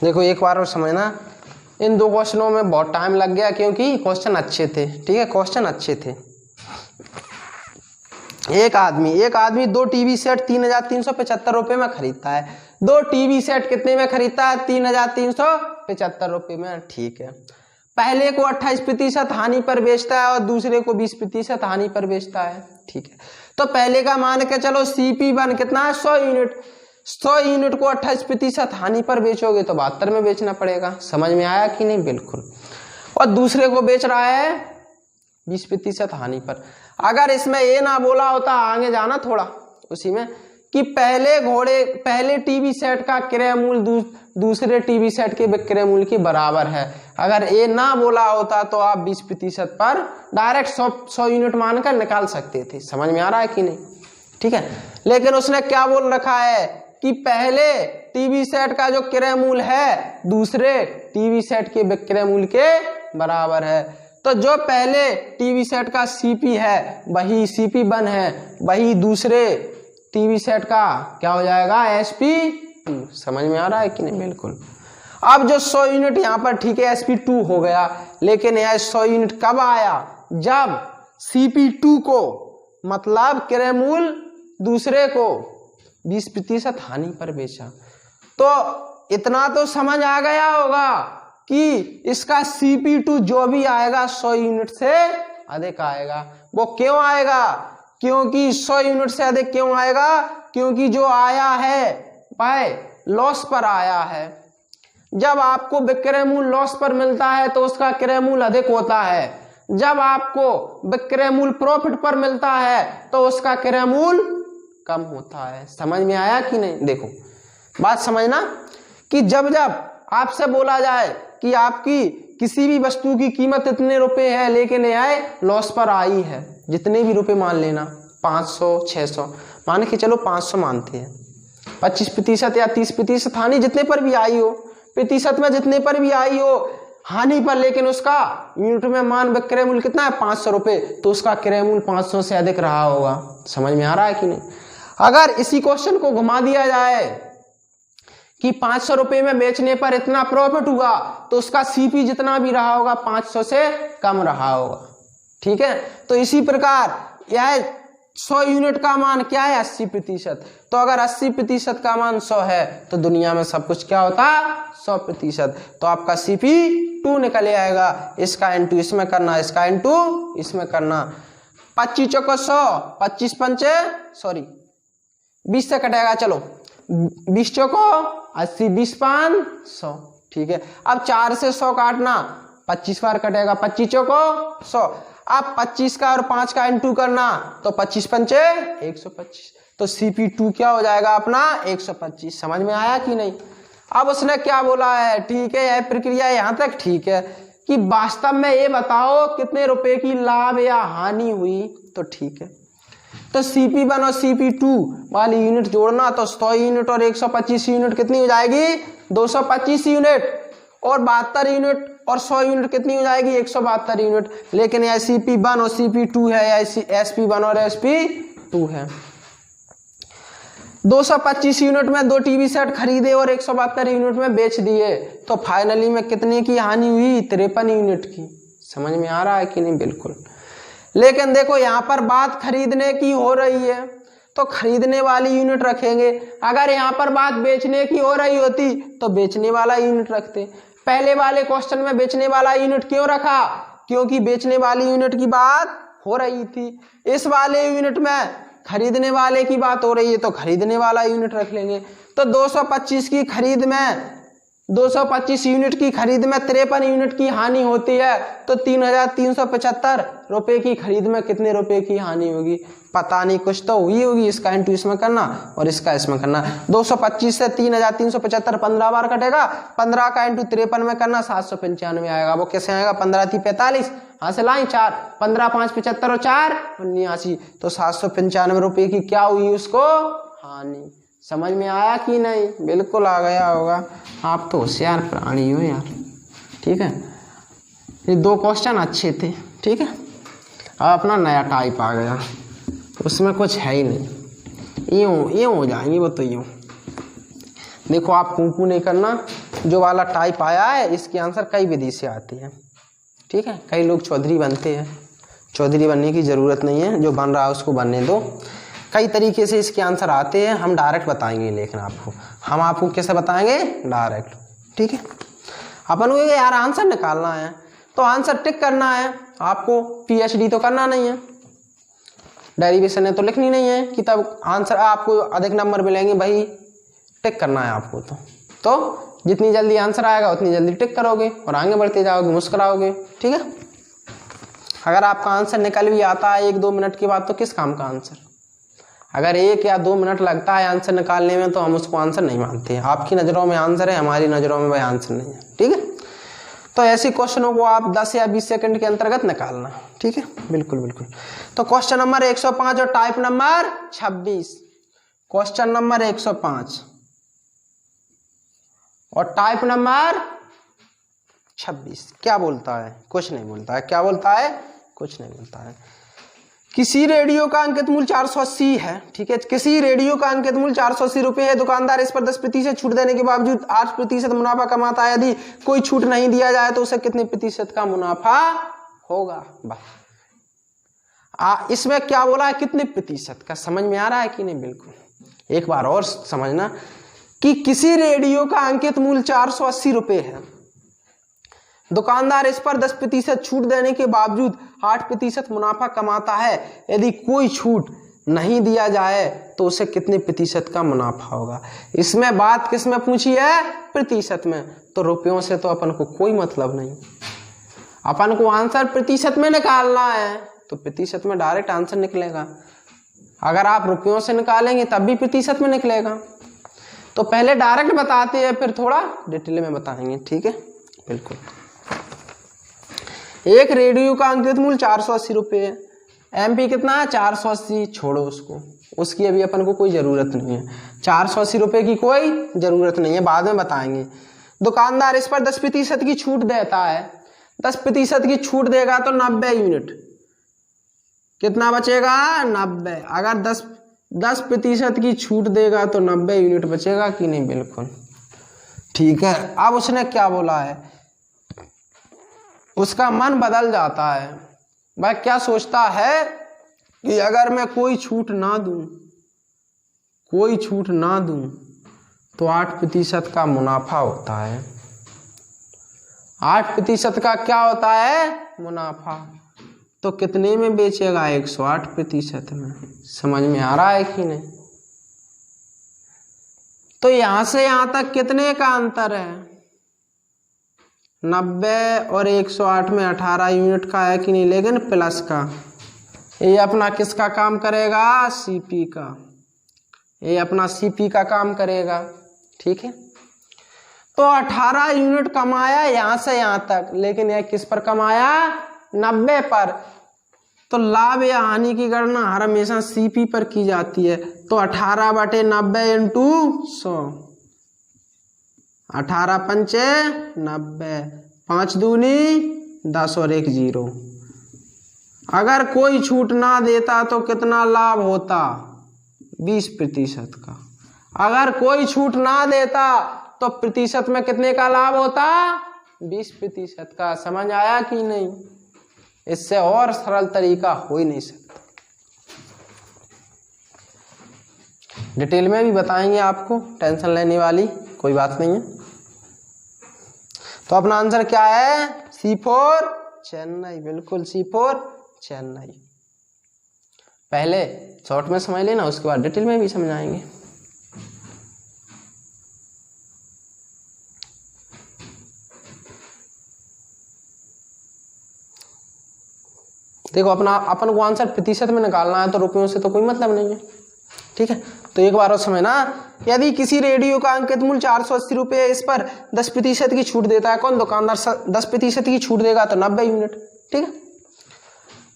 देखो एक बार और समझना, इन दो क्वेश्चनों में बहुत टाइम लग गया क्योंकि क्वेश्चन अच्छे थे। ठीक है, क्वेश्चन अच्छे थे। एक आदमी 2 टीवी सेट 3375 रुपये में खरीदता है। 2 टीवी सेट कितने में खरीदता है? 3375 रुपये में। ठीक है, पहले को 28% हानि पर बेचता है और दूसरे को 20% हानि पर बेचता है। ठीक है, तो पहले का मान के चलो CP1 कितना है? 100 यूनिट। 100 यूनिट को 28% हानि पर बेचोगे तो 72 में बेचना पड़ेगा। समझ में आया कि नहीं? बिल्कुल। और दूसरे को बेच रहा है 20% हानि पर। अगर इसमें ये ना बोला होता, आगे जाना थोड़ा उसी में, कि पहले टीवी सेट का क्रय मूल्य दूसरे टीवी सेट के विक्रय मूल्य के बराबर है। अगर ये ना बोला होता तो आप 20% पर डायरेक्ट 100 यूनिट मानकर निकाल सकते थे। समझ में आ रहा है कि नहीं? ठीक है, लेकिन उसने क्या बोल रखा है कि पहले टीवी सेट का जो क्रय मूल्य है दूसरे टीवी सेट के विक्रय मूल्य के बराबर है। तो जो पहले टीवी सेट का CP है वही CP1 है, वही दूसरे टीवी सेट का क्या हो जाएगा? SP2। समझ में आ रहा है कि नहीं? बिल्कुल। अब जो 100 यूनिट यहाँ पर, ठीक है, SP2 हो गया, लेकिन यह 100 यूनिट कब आया? जब CP2 को, मतलब क्रय मूल्य दूसरे को 20% हानि पर बेचा। तो इतना तो समझ आ गया होगा कि इसका CP2 जो भी आएगा 100 यूनिट से अधिक आएगा। वो क्यों आएगा? क्योंकि 100 यूनिट से अधिक क्यों आएगा? क्योंकि जो आया है भाई लॉस पर आया है। जब आपको विक्रय मूल्य लॉस पर मिलता है तो उसका क्रय मूल्य अधिक होता है। जब आपको विक्रय मूल्य प्रॉफिट पर मिलता है तो उसका क्रय मूल्य कम होता है। समझ में आया कि नहीं? देखो बात समझना कि जब आपसे बोला जाए कि आपकी किसी भी वस्तु की कीमत इतने रुपए है लेकिन यह लॉस पर आई है, जितने भी रुपए मान लेना, 500 600 मान के चलो, 500 मानते हैं, 25% या 30% हानि जितने पर भी आई हो, प्रतिशत में जितने पर भी आई हो हानि पर, लेकिन उसका यूनिट में मान विक्रय मूल्य कितना है? 500 रुपए, तो उसका क्रय मूल्य 500 से अधिक रहा होगा। समझ में आ रहा है कि नहीं? अगर इसी क्वेश्चन को घुमा दिया जाए कि 500 रुपए में बेचने पर इतना प्रॉफिट हुआ तो उसका CP जितना भी रहा होगा 500 से कम रहा होगा। ठीक है, तो इसी प्रकार यह 100 यूनिट का मान क्या है? 80%। तो अगर 80% का मान 100 है तो दुनिया में सब कुछ क्या होता? 100%। तो आपका CP2 निकल आएगा। इसका इंटू इसमें करना, इसका इंटू इसमें करना। 25 चौको 100, 25 पंचे 20 से कटेगा, चलो 20 चौको 80, 20 पाँच 100। ठीक है, अब 4 से 100 काटना, 25 बार कटेगा, 25 चौको 100। अब 25 का और 5 का इंटू करना, तो 25 पंचे 125। तो CP2 क्या हो जाएगा अपना? 125। समझ में आया कि नहीं? अब उसने क्या बोला है? ठीक है, यह प्रक्रिया यहाँ तक ठीक है कि वास्तव में ये बताओ कितने रुपए की लाभ या हानि हुई, तो ठीक है। तो CP1 और CP2 वाली यूनिट जोड़ना, तो 100 यूनिट और 125 यूनिट कितनी हो जाएगी? 225 यूनिट। और 72 यूनिट और 100 यूनिट कितनी हो जाएगी 172 यूनिट। लेकिन यह CP1 और CP2 है या SP1 और SP2 है। 225 यूनिट में 2 टीवी सेट खरीदे और 172 यूनिट में बेच दिए, तो फाइनली में कितने की हानि हुई 53 यूनिट की। समझ में आ रहा है कि नहीं? बिल्कुल। लेकिन देखो यहाँ पर बात खरीदने की हो रही है तो खरीदने वाली यूनिट रखेंगे, अगर यहाँ पर बात बेचने की हो रही होती तो बेचने वाला यूनिट रखते। पहले वाले क्वेश्चन में बेचने वाला यूनिट क्यों रखा? क्योंकि बेचने वाली यूनिट की बात हो रही थी। इस वाले यूनिट में खरीदने वाले की बात हो रही है तो खरीदने वाला यूनिट रख लेंगे। तो 225 की खरीद में 225 यूनिट की खरीद में 53 यूनिट की हानि होती है, तो 3375 रुपए की खरीद में कितने रुपए की हानि होगी? पता नहीं, कुछ तो हुई होगी। इसका इंटू इसमें करना और इसका इसमें करना। 225 से 3375 15 बार कटेगा, 15 का इंटू 53 में करना 795 आएगा। वो कैसे आएगा? 15 थी 45, यहाँ से लाइन 4, 15 5 75 और 4 89, तो 795 रुपए की क्या हुई उसको हानि। समझ में आया कि नहीं? बिल्कुल आ गया होगा। आप तो होशियार प्राणी हो यार। ठीक है, ये 2 क्वेश्चन अच्छे थे। ठीक है, अब अपना नया टाइप आ गया, उसमें कुछ है ही नहीं, यूं हो जाएंगे वो। तो यूं देखो, आप कूकू नहीं करना। जो वाला टाइप आया है इसकी आंसर कई विधि से आती है। ठीक है, कई लोग चौधरी बनते हैं, चौधरी बनने की ज़रूरत नहीं है, जो बन रहा है उसको बनने दो। कई तरीके से इसके आंसर आते हैं, हम डायरेक्ट बताएंगे। लेकिन हम आपको कैसे बताएंगे? डायरेक्ट। ठीक है, अपन को यार आंसर निकालना है तो आंसर टिक करना है आपको, PhD तो करना नहीं है, डेरिवेशन है तो लिखनी नहीं है कि तब आंसर आपको अधिक नंबर मिलेंगे भाई। टिक करना है आपको। तो जितनी जल्दी आंसर आएगा उतनी जल्दी टिक करोगे और आगे बढ़ते जाओगे, मुस्कुराओगे। ठीक है, अगर आपका आंसर निकल भी आता है 1-2 मिनट के बाद तो किस काम का आंसर? अगर 1 या 2 मिनट लगता है आंसर निकालने में तो हम उसको आंसर नहीं मानते हैं। आपकी नज़रों में आंसर है, हमारी नज़रों में भाई आंसर नहीं है। ठीक है, तो ऐसे क्वेश्चनों को आप 10 या 20 सेकंड के अंतर्गत निकालना। ठीक है, बिल्कुल बिल्कुल। तो क्वेश्चन नंबर 105 और टाइप नंबर 26। क्वेश्चन नंबर 105 और टाइप नंबर 26 क्या बोलता है? कुछ नहीं बोलता है। क्या बोलता है? कुछ नहीं बोलता है। किसी रेडियो का अंकित मूल्य 480 है। ठीक है, किसी रेडियो का अंकित मूल्य 480 रुपये है। दुकानदार इस पर 10% छूट देने के बावजूद 8% मुनाफा कमाता है। यदि कोई छूट नहीं दिया जाए तो उसे कितने प्रतिशत का मुनाफा होगा? इसमें क्या बोला है? कितने प्रतिशत का। समझ में आ रहा है कि नहीं? बिल्कुल। एक बार और समझना कि किसी रेडियो का अंकित मूल्य 480 रुपये है। दुकानदार इस पर 10% छूट देने के बावजूद 8% मुनाफा कमाता है। यदि कोई छूट नहीं दिया जाए तो उसे कितने प्रतिशत का मुनाफा होगा? इसमें बात किस में पूछी है? प्रतिशत में। तो रुपयों से तो अपन को कोई मतलब नहीं, अपन को आंसर प्रतिशत में निकालना है, तो प्रतिशत में डायरेक्ट आंसर निकलेगा। अगर आप रुपयों से निकालेंगे तब भी प्रतिशत में निकलेगा। तो पहले डायरेक्ट बताते हैं, फिर थोड़ा डिटेल में बताएंगे। ठीक है, बिल्कुल। एक रेडियो का अंकित मूल्य 480 रुपये है। MP कितना है? 480। छोड़ो उसको, उसकी अभी अपन को कोई जरूरत नहीं है। 480 रुपये की कोई जरूरत नहीं है, बाद में बताएंगे। दुकानदार इस पर 10% की छूट देता है। 10% की छूट देगा तो 90 यूनिट। कितना बचेगा? 90। अगर 10% की छूट देगा तो 90 यूनिट बचेगा कि नहीं? बिल्कुल। ठीक है, अब उसने क्या बोला है? उसका मन बदल जाता है। वह क्या सोचता है कि अगर मैं कोई छूट ना दूं तो 8% का मुनाफा होता है। 8% का क्या होता है? मुनाफा। तो कितने में बेचेगा? 108% में। समझ में आ रहा है कि नहीं? तो यहां से यहां तक कितने का अंतर है? 90 और 108 में 18 यूनिट का है कि नहीं? लेकिन प्लस का। ये अपना किसका काम करेगा? CP का। ये अपना CP का काम करेगा। ठीक है, तो 18 यूनिट कमाया यहां से यहां तक, लेकिन यह किस पर कमाया? 90 पर। तो लाभ या हानि की गणना हर हमेशा CP पर की जाती है। तो 18/90 × 100। 18 पंचे 90, 5 दूनी 10 और 1 0। अगर कोई छूट ना देता तो कितना लाभ होता? 20% का। अगर कोई छूट ना देता तो प्रतिशत में कितने का लाभ होता? 20% का। समझ आया कि नहीं? इससे और सरल तरीका हो ही नहीं सकता। डिटेल में भी बताएंगे आपको, टेंशन लेने वाली कोई बात नहीं है। तो अपना आंसर क्या है? C4 चेन्नई। बिल्कुल C4 चेन्नई। पहले शॉर्ट में समझ लेना, उसके बाद डिटेल में भी समझाएंगे। देखो अपन को आंसर प्रतिशत में निकालना है, तो रुपयों से तो कोई मतलब नहीं है। ठीक है, तो एक बार और समझना। यदि किसी रेडियो का अंकित मूल्य 480 रुपये, इस पर 10% की छूट देता है। कौन दुकानदार 10% की छूट देगा? तो 90 यूनिट। ठीक है,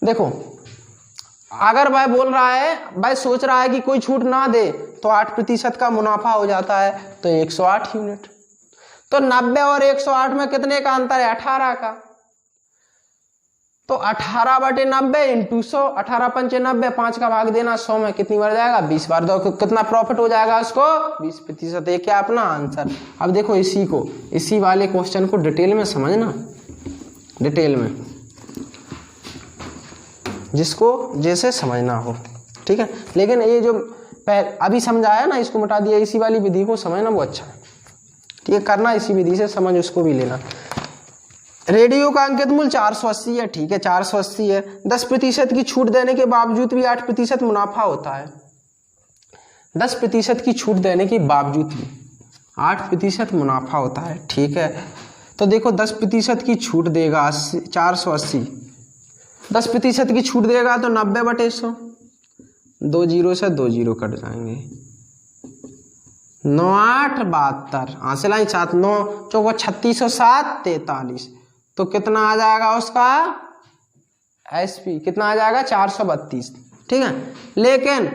देखो अगर भाई बोल रहा है, भाई सोच रहा है कि कोई छूट ना दे तो 8% का मुनाफा हो जाता है, तो 108 यूनिट। तो 90 और 108 में कितने का अंतर है? 18 का। तो 18/90 इंटू 100, 18 पंचे 90, 5 का भाग देना 100 में, कितनी बार जाएगा? 20 बार। दो कितना प्रॉफिट हो जाएगा उसको? 20%। ये क्या अपना आंसर। अब देखो इसी वाले क्वेश्चन को डिटेल में समझना, डिटेल में, जिसको जैसे समझना हो। ठीक है, लेकिन ये जो अभी समझाया ना, इसको मिटा दिया, इसी वाली विधि को समझना वो अच्छा है। ठीक है, करना इसी विधि से, समझ उसको भी लेना। रेडियो का अंकित मूल्य 480 है। ठीक है, 480 है। 10% की छूट देने के बावजूद भी 8% मुनाफा होता है। 10% की छूट देने के बावजूद भी 8% मुनाफा होता है। ठीक है, तो देखो 10% की छूट देगा 480, 10% की छूट देगा तो 90/100, 2 0 से 2 0 कट जाएंगे। 9 8 72, हासिल आई 7 9 चौको 36 और 7 43, तो कितना आ जाएगा उसका SP? कितना आ जाएगा? 432। ठीक है, लेकिन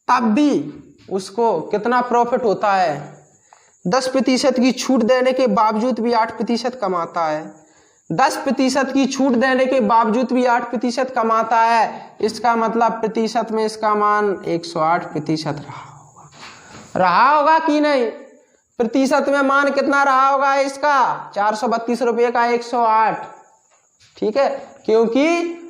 तब भी उसको कितना प्रॉफिट होता है? 10% की छूट देने के बावजूद भी 8% कमाता है। 10% की छूट देने के बावजूद भी 8% कमाता है। इसका मतलब प्रतिशत में इसका मान 108% रहा होगा कि नहीं? प्रतिशत में मान कितना रहा होगा इसका? 432 रुपये का 108। ठीक है, क्योंकि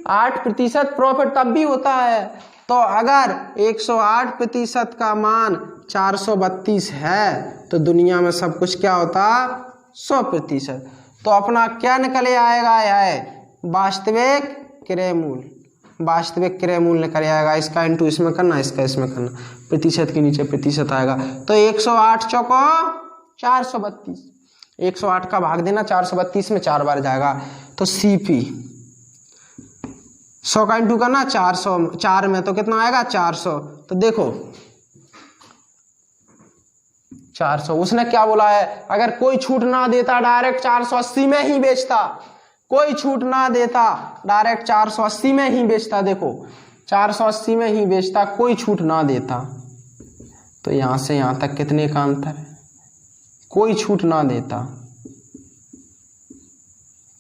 8% प्रॉफिट तब भी होता है। तो अगर 108% का मान 432 है, तो दुनिया में सब कुछ क्या होता? 100%। तो अपना क्या निकले आएगा? है वास्तविक क्रय मूल्य। वास्तविक क्रय मूल्य निकल आएगा। इसका इंटू इसमें करना, इसका इसमें करना, प्रतिशत के नीचे प्रतिशत आएगा। तो 108 चौको 432, 108 का भाग देना 432 में 4 बार जाएगा, तो CP 100 का इंटू करना 400, 4 में तो कितना आएगा? 400। तो देखो 400, उसने क्या बोला है? अगर कोई छूट ना देता डायरेक्ट 480 में ही बेचता। कोई छूट ना देता डायरेक्ट 480 में ही बेचता। देखो 480 में ही बेचता, कोई छूट ना देता। तो यहां से यहां तक कितने का अंतर है? कोई छूट ना देता,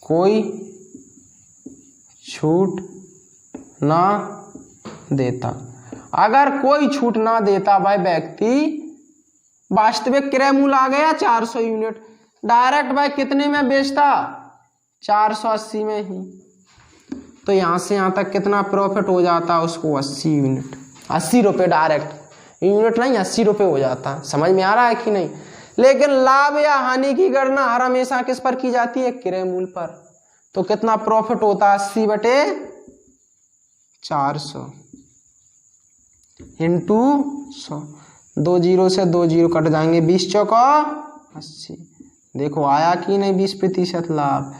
कोई छूट ना देता। अगर कोई छूट ना देता भाई व्यक्ति, वास्तविक क्रय मूल्य आ गया 400 यूनिट, डायरेक्ट भाई कितने में बेचता? 480 में ही। तो यहां से यहां तक कितना प्रॉफिट हो जाता उसको? 80 यूनिट, 80 रुपये डायरेक्ट, यूनिट नहीं 80 रुपये हो जाता। समझ में आ रहा है कि नहीं? लेकिन लाभ या हानि की गणना हर हमेशा किस पर की जाती है? क्रय मूल्य पर। तो कितना प्रॉफिट होता? 80/400 इंटू 100, 2 0 से 2 0 कट जाएंगे, 20 चौको 80। देखो आया कि नहीं 20% लाभ।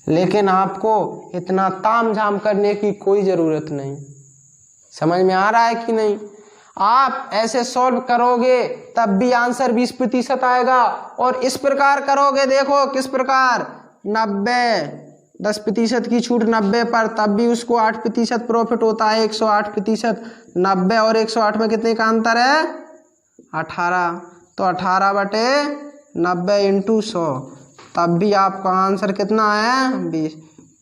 लेकिन आपको इतना तामझाम करने की कोई जरूरत नहीं। समझ में आ रहा है कि नहीं? आप ऐसे सॉल्व करोगे तब भी आंसर 20% आएगा, और इस प्रकार करोगे, देखो किस प्रकार, 90, 10% की छूट 90 पर, तब भी उसको 8% प्रॉफिट होता है, 108%। 90 और 108 में कितने का अंतर है? 18। तो 18/90 90 × 100, तब भी आपका आंसर कितना है 20।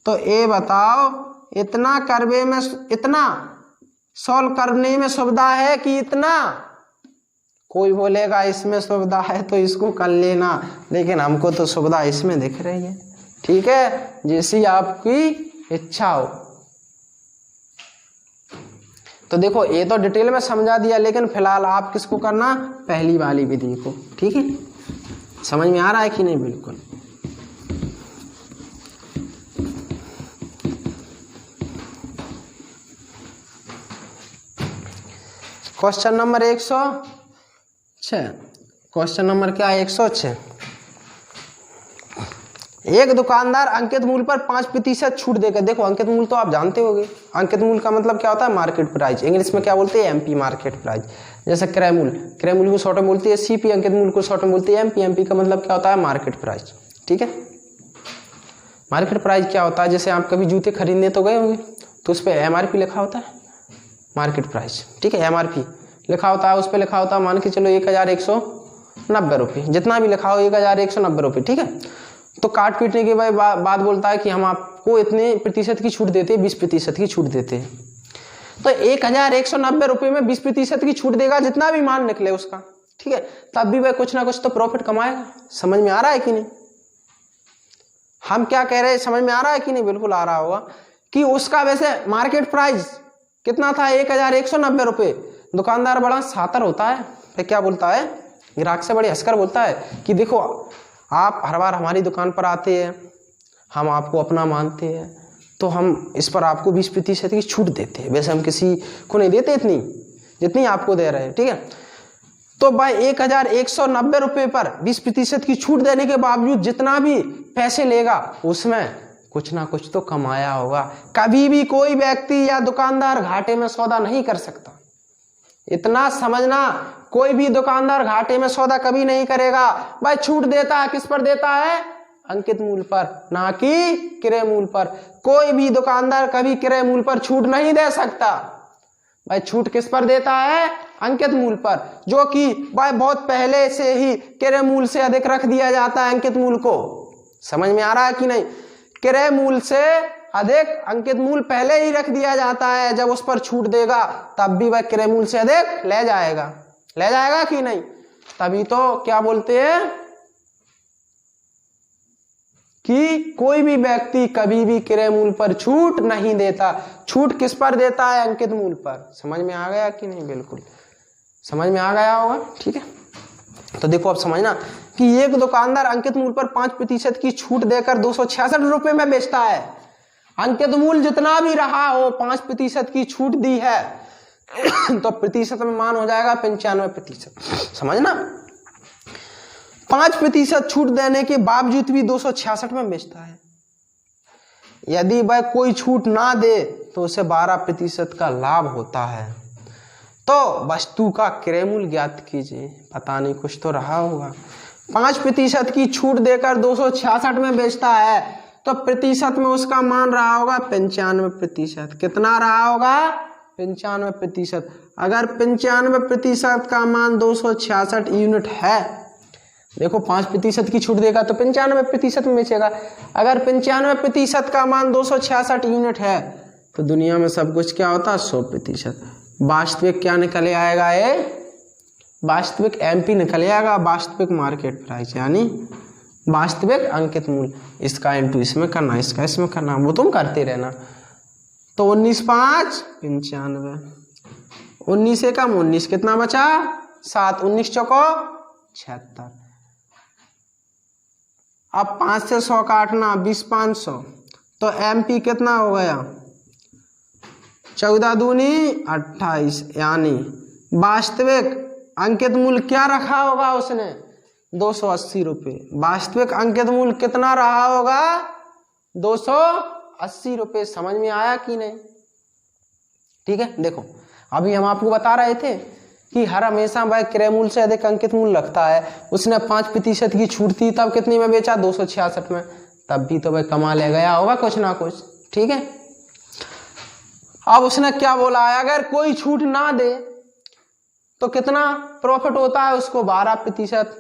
तो ये बताओ इतना करने में, इतना सॉल्व करने में सुविधा है कि इतना? कोई बोलेगा इसमें सुविधा है तो इसको कर लेना, लेकिन हमको तो सुविधा इसमें दिख रही है। ठीक है, जैसी आपकी इच्छा हो। तो देखो ये तो डिटेल में समझा दिया, लेकिन फिलहाल आप किसको करना, पहली वाली विधि को। ठीक है, समझ में आ रहा है कि नहीं? बिल्कुल। Question number 106। क्वेश्चन नंबर क्या है? 106। एक दुकानदार अंकित मूल्य पर 5% छूट देकर, देखो अंकित मूल्य तो आप जानते होंगे, अंकित मूल्य का मतलब क्या होता है? Market price. इंग्लिश में क्या बोलते हैं? MP, market price. जैसे क्रय मूल्य, क्रय मूल्य को शॉर्ट में बोलती है सीपी, अंकित मूल्य को शॉर्ट में बोलती है एमपी। एमपी का मतलब क्या होता है? Market price. ठीक है, मार्केट प्राइस क्या होता है? जैसे आप कभी जूते खरीदने तो गए होंगे, तो उस पर एमआरपी लिखा होता है, मार्केट प्राइस। ठीक है, एमआरपी लिखा होता है, उस पर लिखा होता है मान के चलो 1190 रुपये, जितना भी लिखा हो 1190 रुपये। ठीक है, तो काट पीटने के बाद बोलता है कि हम आपको इतने प्रतिशत की छूट देते हैं, 20% की छूट देते हैं। तो 1190 रुपये में 20% की छूट देगा, जितना भी मान निकले उसका। ठीक है, तब भी वह कुछ ना कुछ तो प्रॉफिट कमाएगा। समझ में आ रहा है कि नहीं? हम क्या कह रहे हैं, समझ में आ रहा है कि नहीं? बिल्कुल आ रहा होगा कि उसका वैसे मार्केट प्राइस कितना था? 1190 रुपये। दुकानदार बड़ा सातर होता है, फिर क्या बोलता है? ग्राहक से बड़े हंसकर बोलता है कि देखो आप हर बार हमारी दुकान पर आते हैं, हम आपको अपना मानते हैं, तो हम इस पर आपको 20% की छूट देते हैं। वैसे हम किसी को नहीं देते इतनी जितनी आपको दे रहे हैं। ठीक है, तो भाई 1190 रुपये पर 20% की छूट देने के बावजूद जितना भी पैसे लेगा उसमें कुछ ना कुछ तो कमाया होगा। कभी भी कोई व्यक्ति या दुकानदार घाटे में सौदा नहीं कर सकता, इतना समझना। कोई भी दुकानदार घाटे में सौदा कभी नहीं करेगा। भाई छूट देता है, किस पर देता है? अंकित मूल्य पर, ना कि क्रय मूल्य पर। कोई भी दुकानदार कभी क्रय मूल्य पर छूट नहीं दे सकता। भाई छूट किस पर देता है? अंकित मूल्य पर, जो कि भाई बहुत पहले से ही क्रय मूल्य से अधिक रख दिया जाता है अंकित मूल्य को। समझ में आ रहा है कि नहीं? क्रय मूल्य से अधिक अंकित मूल्य पहले ही रख दिया जाता है। जब उस पर छूट देगा तब भी वह क्रय मूल्य से अधिक ले जाएगा, ले जाएगा कि नहीं? तभी तो क्या बोलते हैं कि कोई भी व्यक्ति कभी भी क्रय मूल्य पर छूट नहीं देता। छूट किस पर देता है? अंकित मूल्य पर। समझ में आ गया कि नहीं? बिल्कुल समझ में आ गया होगा। ठीक है, तो देखो अब समझना कि एक दुकानदार अंकित मूल्य पर 5% की छूट देकर 266 रुपये में बेचता है। अंकित मूल्य जितना भी रहा हो, 5% की छूट दी है तो प्रतिशत में मान हो जाएगा 95%। समझना, 5% छूट देने के बावजूद भी 266 में बेचता है। यदि वह कोई छूट ना दे तो उसे 12% का लाभ होता है। तो वस्तु का क्रय मूल्य ज्ञात कीजिए। पता नहीं कुछ तो रहा होगा। 5% की छूट देकर 266 में बेचता है, तो प्रतिशत में उसका मान रहा होगा 95%। कितना रहा होगा? 95%। अगर 95% का मान 266 यूनिट है, देखो 5% की छूट देगा तो 95% में बेचेगा। अगर 95% का मान 266 यूनिट है तो दुनिया में सब कुछ क्या होता है? 100%। वास्तविक क्या निकले आएगा? ये वास्तविक एमपी निकले आएगा, वास्तविक मार्केट प्राइस, यानी वास्तविक अंकित मूल्य। इसका इंटू इसमें करना, इसका इसमें करना, वो तुम करते रहना। तो 19×5 95, 19 से कम 19, कितना बचा? 7, 19 चौको 76। अब 5 से 100 काटना, 20 500, तो एमपी कितना हो गया? 14 दूनी 28, यानी वास्तविक अंकित मूल्य क्या रखा होगा उसने? 280 रुपये। वास्तविक अंकित मूल्य कितना रहा होगा? 280 रुपये। समझ में आया कि नहीं? ठीक है, देखो अभी हम आपको बता रहे थे कि हर हमेशा वह क्रय मूल्य से अधिक अंकित मूल्य रखता है। उसने 5% की छूट थी, तब कितनी में बेचा? 266 में। तब भी तो वह कमा ले गया होगा कुछ ना कुछ। ठीक है, अब उसने क्या बोला है? अगर कोई छूट ना दे तो कितना प्रॉफिट होता है उसको? 12%।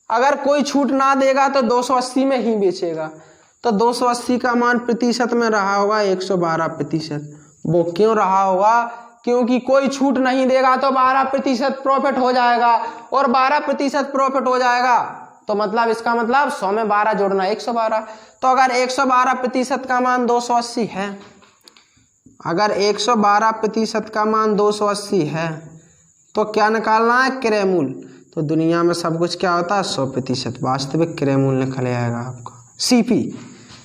अगर कोई छूट ना देगा तो 280 में ही बेचेगा। तो 280 का मान प्रतिशत में रहा होगा 112%। वो क्यों रहा होगा? क्योंकि कोई छूट नहीं देगा तो 12% प्रॉफिट हो जाएगा, और 12% प्रॉफिट हो जाएगा तो मतलब इसका मतलब 100 में 12 जोड़ना 112। तो अगर 112% का मान 280 है, अगर 112% का मान 280 है तो क्या निकालना है? क्रय मूल्य। तो दुनिया में सब कुछ क्या होता है? 100%। वास्तविक क्रय मूल्य निकल आएगा आपका सीपी।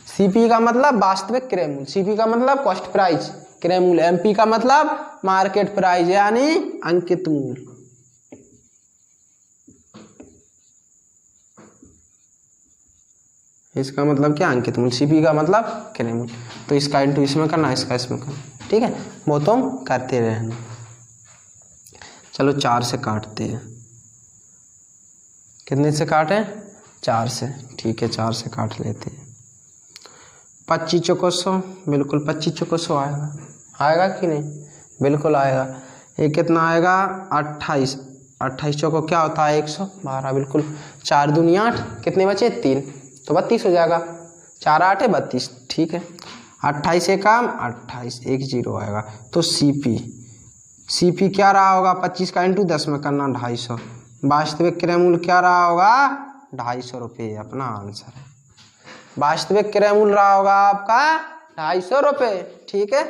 सीपी का मतलब वास्तविक क्रय मूल्य, सीपी का मतलब कॉस्ट प्राइस, क्रय मूल्य, एमपी का मतलब मार्केट प्राइस यानी अंकित मूल्य। इसका मतलब क्या? अंकित मूल्य। सीपी का मतलब क्रय मूल्य। तो इसका इंटू इसमें करना, इसका इसमें करना, ठीक है। वो तुम करते रहना। चलो 4 से काटते हैं। कितने से काटें? 4 से, ठीक है 4 से काट लेते हैं। 25 चौको 100, बिल्कुल 25 चौको 100 आएगा। आएगा कि नहीं? बिल्कुल आएगा। ये कितना आएगा? 28। 28 चौको क्या होता है? 112, बिल्कुल। 4 दूनी 8, कितने बचे? 3, तो 32 हो जाएगा। 4 8 है 32, ठीक है। 28 से काम 28, 1 0 आएगा। तो सीपी क्या रहा होगा? 25 का इंटू 10 में करना 250। वास्तविक क्रय मूल्य क्या रहा होगा? 250 रुपये, अपना आंसर है। वास्तविक क्रय मूल्य रहा होगा आपका 250 रुपये, ठीक है।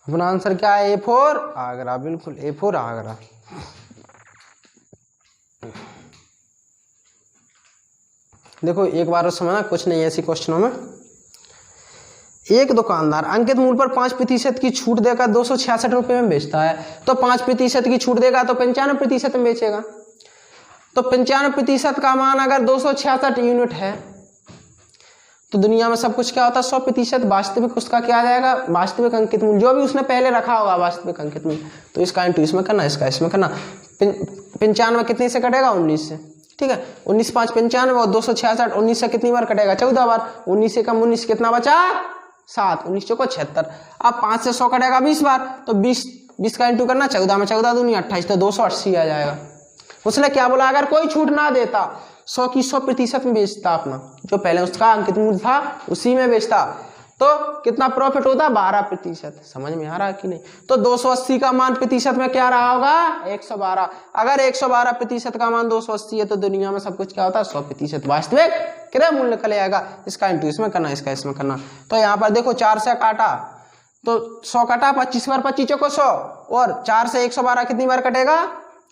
अपना आंसर क्या है? A4 आगरा, बिल्कुल A4 आगरा। देखो एक बार समझना, कुछ नहीं ऐसी क्वेश्चनों में। एक दुकानदार अंकित मूल्य पर 5% की छूट देकर 266 रुपये में बेचता है। तो 5% की छूट देगा तो 95% में बेचेगा। तो 95% का मान अगर 266 यूनिट है तो दुनिया में सब कुछ क्या होता है? 100%। वास्तविक उसका क्या आ जाएगा? वास्तविक अंकित मूल्य, जो भी उसने पहले रखा होगा वास्तविक अंकित मूल्य। तो इसका इंटू इसमें करना, इसका इसमें करना। 95 कितने से कटेगा? 19 से, ठीक है। 19 5 95 और 266 19 से कितनी बार कटेगा? 14 बार। 19 से कम 19 कितना बचा? 7, 19 चौको 76। अब 5 से 100 कटेगा 20 बार, तो 20 का इंटू करना, 14 में 14 दूनी 28, तो 280 आ जाएगा। उसने क्या बोला? अगर कोई छूट ना देता 100 की 100% में बेचता, अपना जो पहले उसका अंकित मूल्य था उसी में बेचता, तो कितना प्रॉफिट होता? 12%। समझ में आ रहा है कि नहीं? तो 280 का मान प्रतिशत में क्या रहा होगा? 112। अगर 112% का मान 280 है तो दुनिया में सब कुछ क्या होता है? 100%। वास्तविक क्रय मूल्य निकल आएगा। इसका इंटू इसमें करना, इसका इसमें करना। तो यहाँ पर देखो 4 से काटा तो 100 कटा, 25 बार 25 चौको 100, और 4 से 112 कितनी बार कटेगा?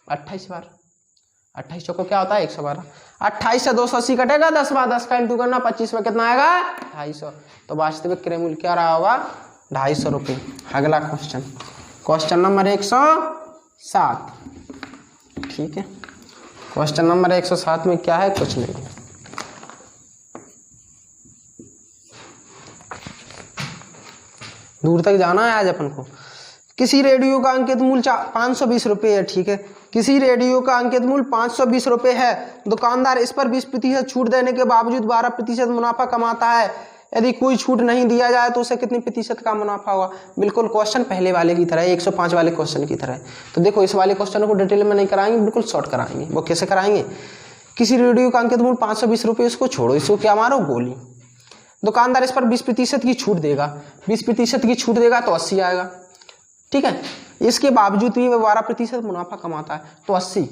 28 बार। 28 चौको क्या होता है? 112। 28 से 280 कटेगा 10 बार, 10 का इंटू करना, 25 में कितना आएगा? 250। तो वास्तविक क्रय मूल्य क्या रहा होगा? 250 रुपये। अगला क्वेश्चन, क्वेश्चन नंबर 107, ठीक है। क्वेश्चन नंबर 107 में क्या है? कुछ नहीं, दूर तक जाना है आज अपन को। किसी रेडियो का अंकित मूल्य 520 रुपये है, ठीक है। किसी रेडियो का अंकित मूल्य 520 रुपये है। दुकानदार इस पर 20% छूट देने के बावजूद 12% मुनाफा कमाता है। यदि कोई छूट नहीं दिया जाए तो उसे कितनी प्रतिशत का मुनाफा होगा? बिल्कुल क्वेश्चन पहले वाले की तरह है, 105 वाले क्वेश्चन की तरह है। तो देखो इस वाले क्वेश्चन को डिटेल में नहीं कराएंगे, बिल्कुल शॉर्ट कराएंगे। वो कैसे कराएंगे? किसी रेडियो का अंकित मूल्य 520 रुपये, इसको छोड़ो, इसको क्या मारो? गोली। दुकानदार इस पर 20% की छूट देगा, 20% की छूट देगा तो 80 आएगा, ठीक है। इसके बावजूद भी वह 12% मुनाफा कमाता है, तो 80,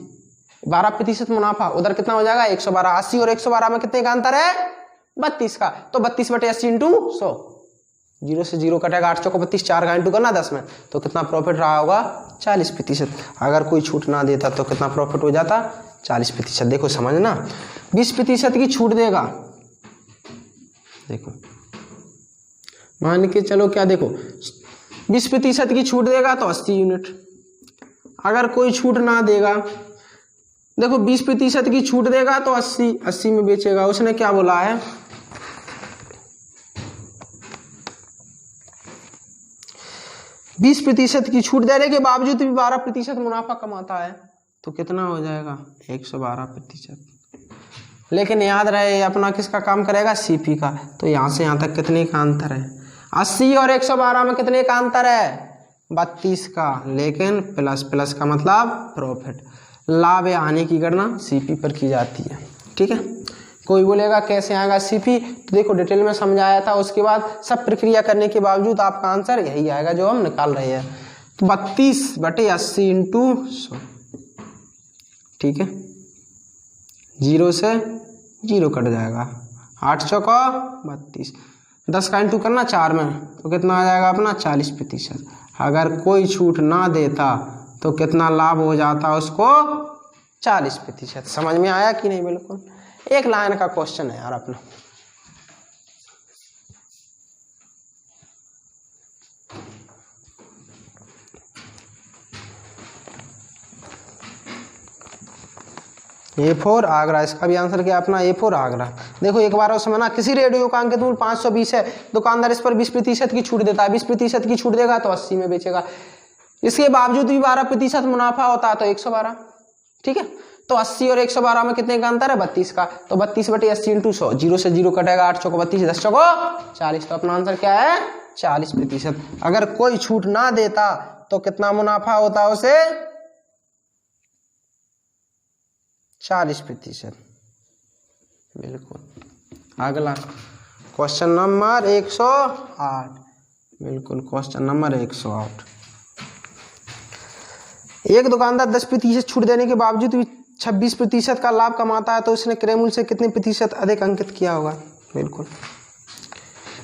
12% मुनाफा, उधर कितना हो जाएगा? 112। 80 और 112 में कितने का अंतर है? 32 का। तो 32/80 इंटू 100, 0 से 0 कटेगा, 8 चौको 32, 4 का इंटू करना 10 में, तो कितना प्रॉफिट रहा होगा? 40%। अगर कोई छूट ना देता तो कितना प्रॉफिट हो जाता? 40%। देखो समझना, 20% की छूट देगा, देखो मान के चलो क्या, देखो 20% की छूट देगा तो 80 यूनिट। अगर कोई छूट ना देगा, देखो 20% की छूट देगा तो 80 में बेचेगा। उसने क्या बोला है? 20% की छूट देने के बावजूद भी 12% मुनाफा कमाता है, तो कितना हो जाएगा? 112%। लेकिन याद रहे अपना किसका काम करेगा, सीपी का। तो यहाँ से यहाँ तक कितने का अंतर है, 80 और 112 में कितने का अंतर है, 32 का। लेकिन प्लस प्लस का मतलब प्रॉफिट, लाभ या हानि की गणना सीपी पर की जाती है। ठीक है, कोई बोलेगा कैसे आएगा सीपी, तो देखो डिटेल में समझाया था। उसके बाद सब प्रक्रिया करने के बावजूद आपका आंसर यही आएगा जो हम निकाल रहे हैं। तो 32/80 इंटू 100। ठीक है, 0 से 0 कट जाएगा, 8 चौका 32, 10 का इंटू करना 4 में, तो कितना आ जाएगा अपना 40%। अगर कोई छूट ना देता तो कितना लाभ हो जाता उसको, 40%। समझ में आया कि नहीं, बिल्कुल एक लाइन का क्वेश्चन है यार अपना। A4 आगरा, इसका भी आंसर क्या अपना A4 आगरा। देखो एक बार और समझना, किसी रेडियो का अंकित मूल्य 520 है, दुकानदार इस पर 20% की छूट देता है, 20% की छूट देगा तो 80 में बेचेगा, इसके बावजूद भी 12% मुनाफा होता है तो 112। ठीक है, तो 80 और 112 में कितने का अंतर है, 32 का। तो 32/80 इंटू 100, 0 से 0 कटेगा, 8 चौको 32, 10 चौको 40। तो अपना आंसर क्या है, 40%। अगर कोई छूट ना देता तो कितना मुनाफा होता उसे, 40%। बिल्कुल। अगला क्वेश्चन नंबर 108, बिल्कुल क्वेश्चन नंबर 108। एक दुकानदार 10% छूट देने के बावजूद भी 26% का लाभ कमाता है, तो उसने क्रय मूल्य से कितने प्रतिशत अधिक अंकित किया होगा। बिल्कुल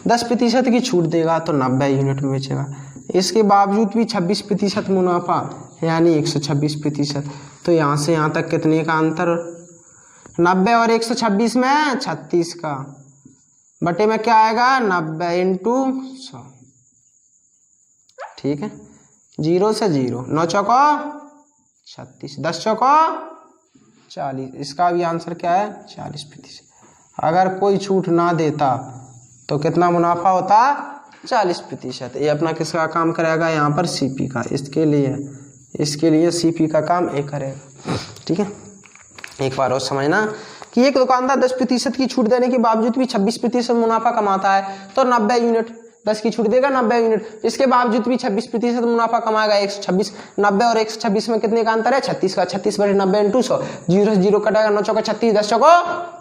10% की छूट देगा तो 90 यूनिट में बेचेगा, इसके बावजूद भी 26% मुनाफा यानी 126%। तो यहाँ से यहाँ तक कितने का अंतर, 90 और 126 में 36 का, बटे में क्या आएगा 90 इंटू 100। ठीक है, 0 से 0, 9 चौको 36, 10 चौको 40, इसका भी आंसर क्या है 40%। अगर कोई छूट ना देता तो कितना मुनाफा होता, 40%। ये अपना किसका काम करेगा यहाँ पर, सीपी का। इसके लिए सीपी का काम ए करेगा। ठीक है, एक बार और समझना कि एक दुकानदार 10% की छूट देने के बावजूद भी 26% मुनाफा कमाता है, तो 90 यूनिट, 10 की छूट देगा 90 यूनिट, इसके बावजूद भी 26% मुनाफा कमाएगा, 126। 90 और 126 में कितने का अंतर है, 36 का। 36/90 इंटू 100, 0 से 0 कटेगा, 9 चौका 36, 10 चौको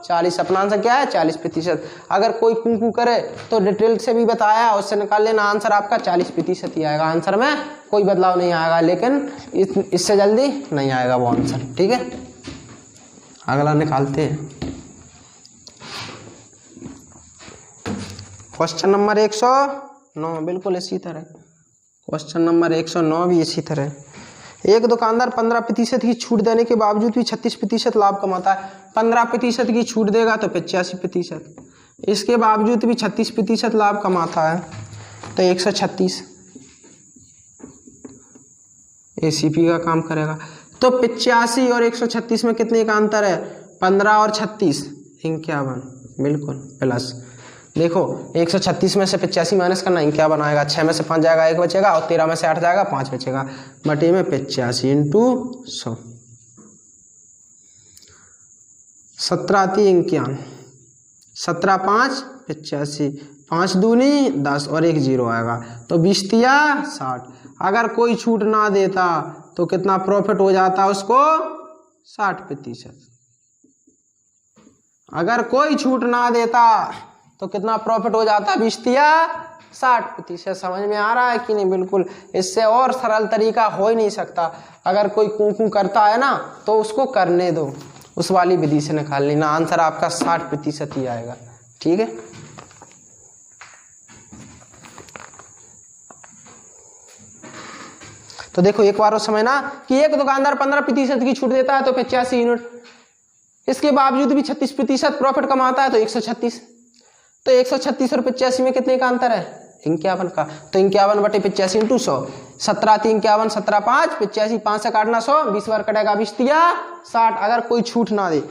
40। अपना आंसर क्या है 40%। अगर कोई कुंकू करे तो डिटेल से भी बताया, उससे निकाल लेना, आंसर आपका 40% ही आएगा। आंसर में कोई बदलाव नहीं आएगा, लेकिन इससे जल्दी नहीं आएगा वो आंसर। ठीक है, अगला निकालते हैं। क्वेश्चन नंबर 109, बिल्कुल इसी तरह। क्वेश्चन नंबर 109 भी इसी तरह। एक दुकानदार 15% की छूट देने के बावजूद भी 36% लाभ कमाता है। 15% की छूट देगा तो 85%, इसके बावजूद भी 36% लाभ कमाता है तो 136। एसीपी का काम करेगा। तो 85 और 136 में कितने का अंतर है, 15 और 36, 51। बिल्कुल प्लस, देखो 136 में से 85 माइनस करना, 51 आएगा, 6 में से 5 जाएगा, 1 बचेगा, और 13 में से 8 जाएगा, 5 बचेगा, बटे में 85 इंटू 100, 17 × 51, 17 5 85, 5 दूनी 10 और 1 0 आएगा, तो 20 तिया 60। अगर कोई छूट ना देता तो कितना प्रॉफिट हो जाता उसको, 60%। अगर कोई छूट ना देता तो कितना प्रॉफिट हो जाता, 20 तिया 60%। समझ में आ रहा है कि नहीं, बिल्कुल इससे और सरल तरीका हो ही नहीं सकता। अगर कोई कूकू करता है ना तो उसको करने दो, उस वाली विधि से निकाल लेना, आंसर आपका 60% ही आएगा। ठीक है, तो देखो एक बार और समझना कि एक दुकानदार 15% की छूट देता है तो 85 यूनिट, इसके बावजूद भी 36% प्रॉफिट कमाता है तो 136। तो 136 और 85 में कितने का अंतर है, 51 का। तो 51 बटे 85 इंटू 100, 17 3 51, 17 5 85, 5 से काटना 100, 20 बार कटेगा, 20 तिया 60। अगर कोई छूट ना दे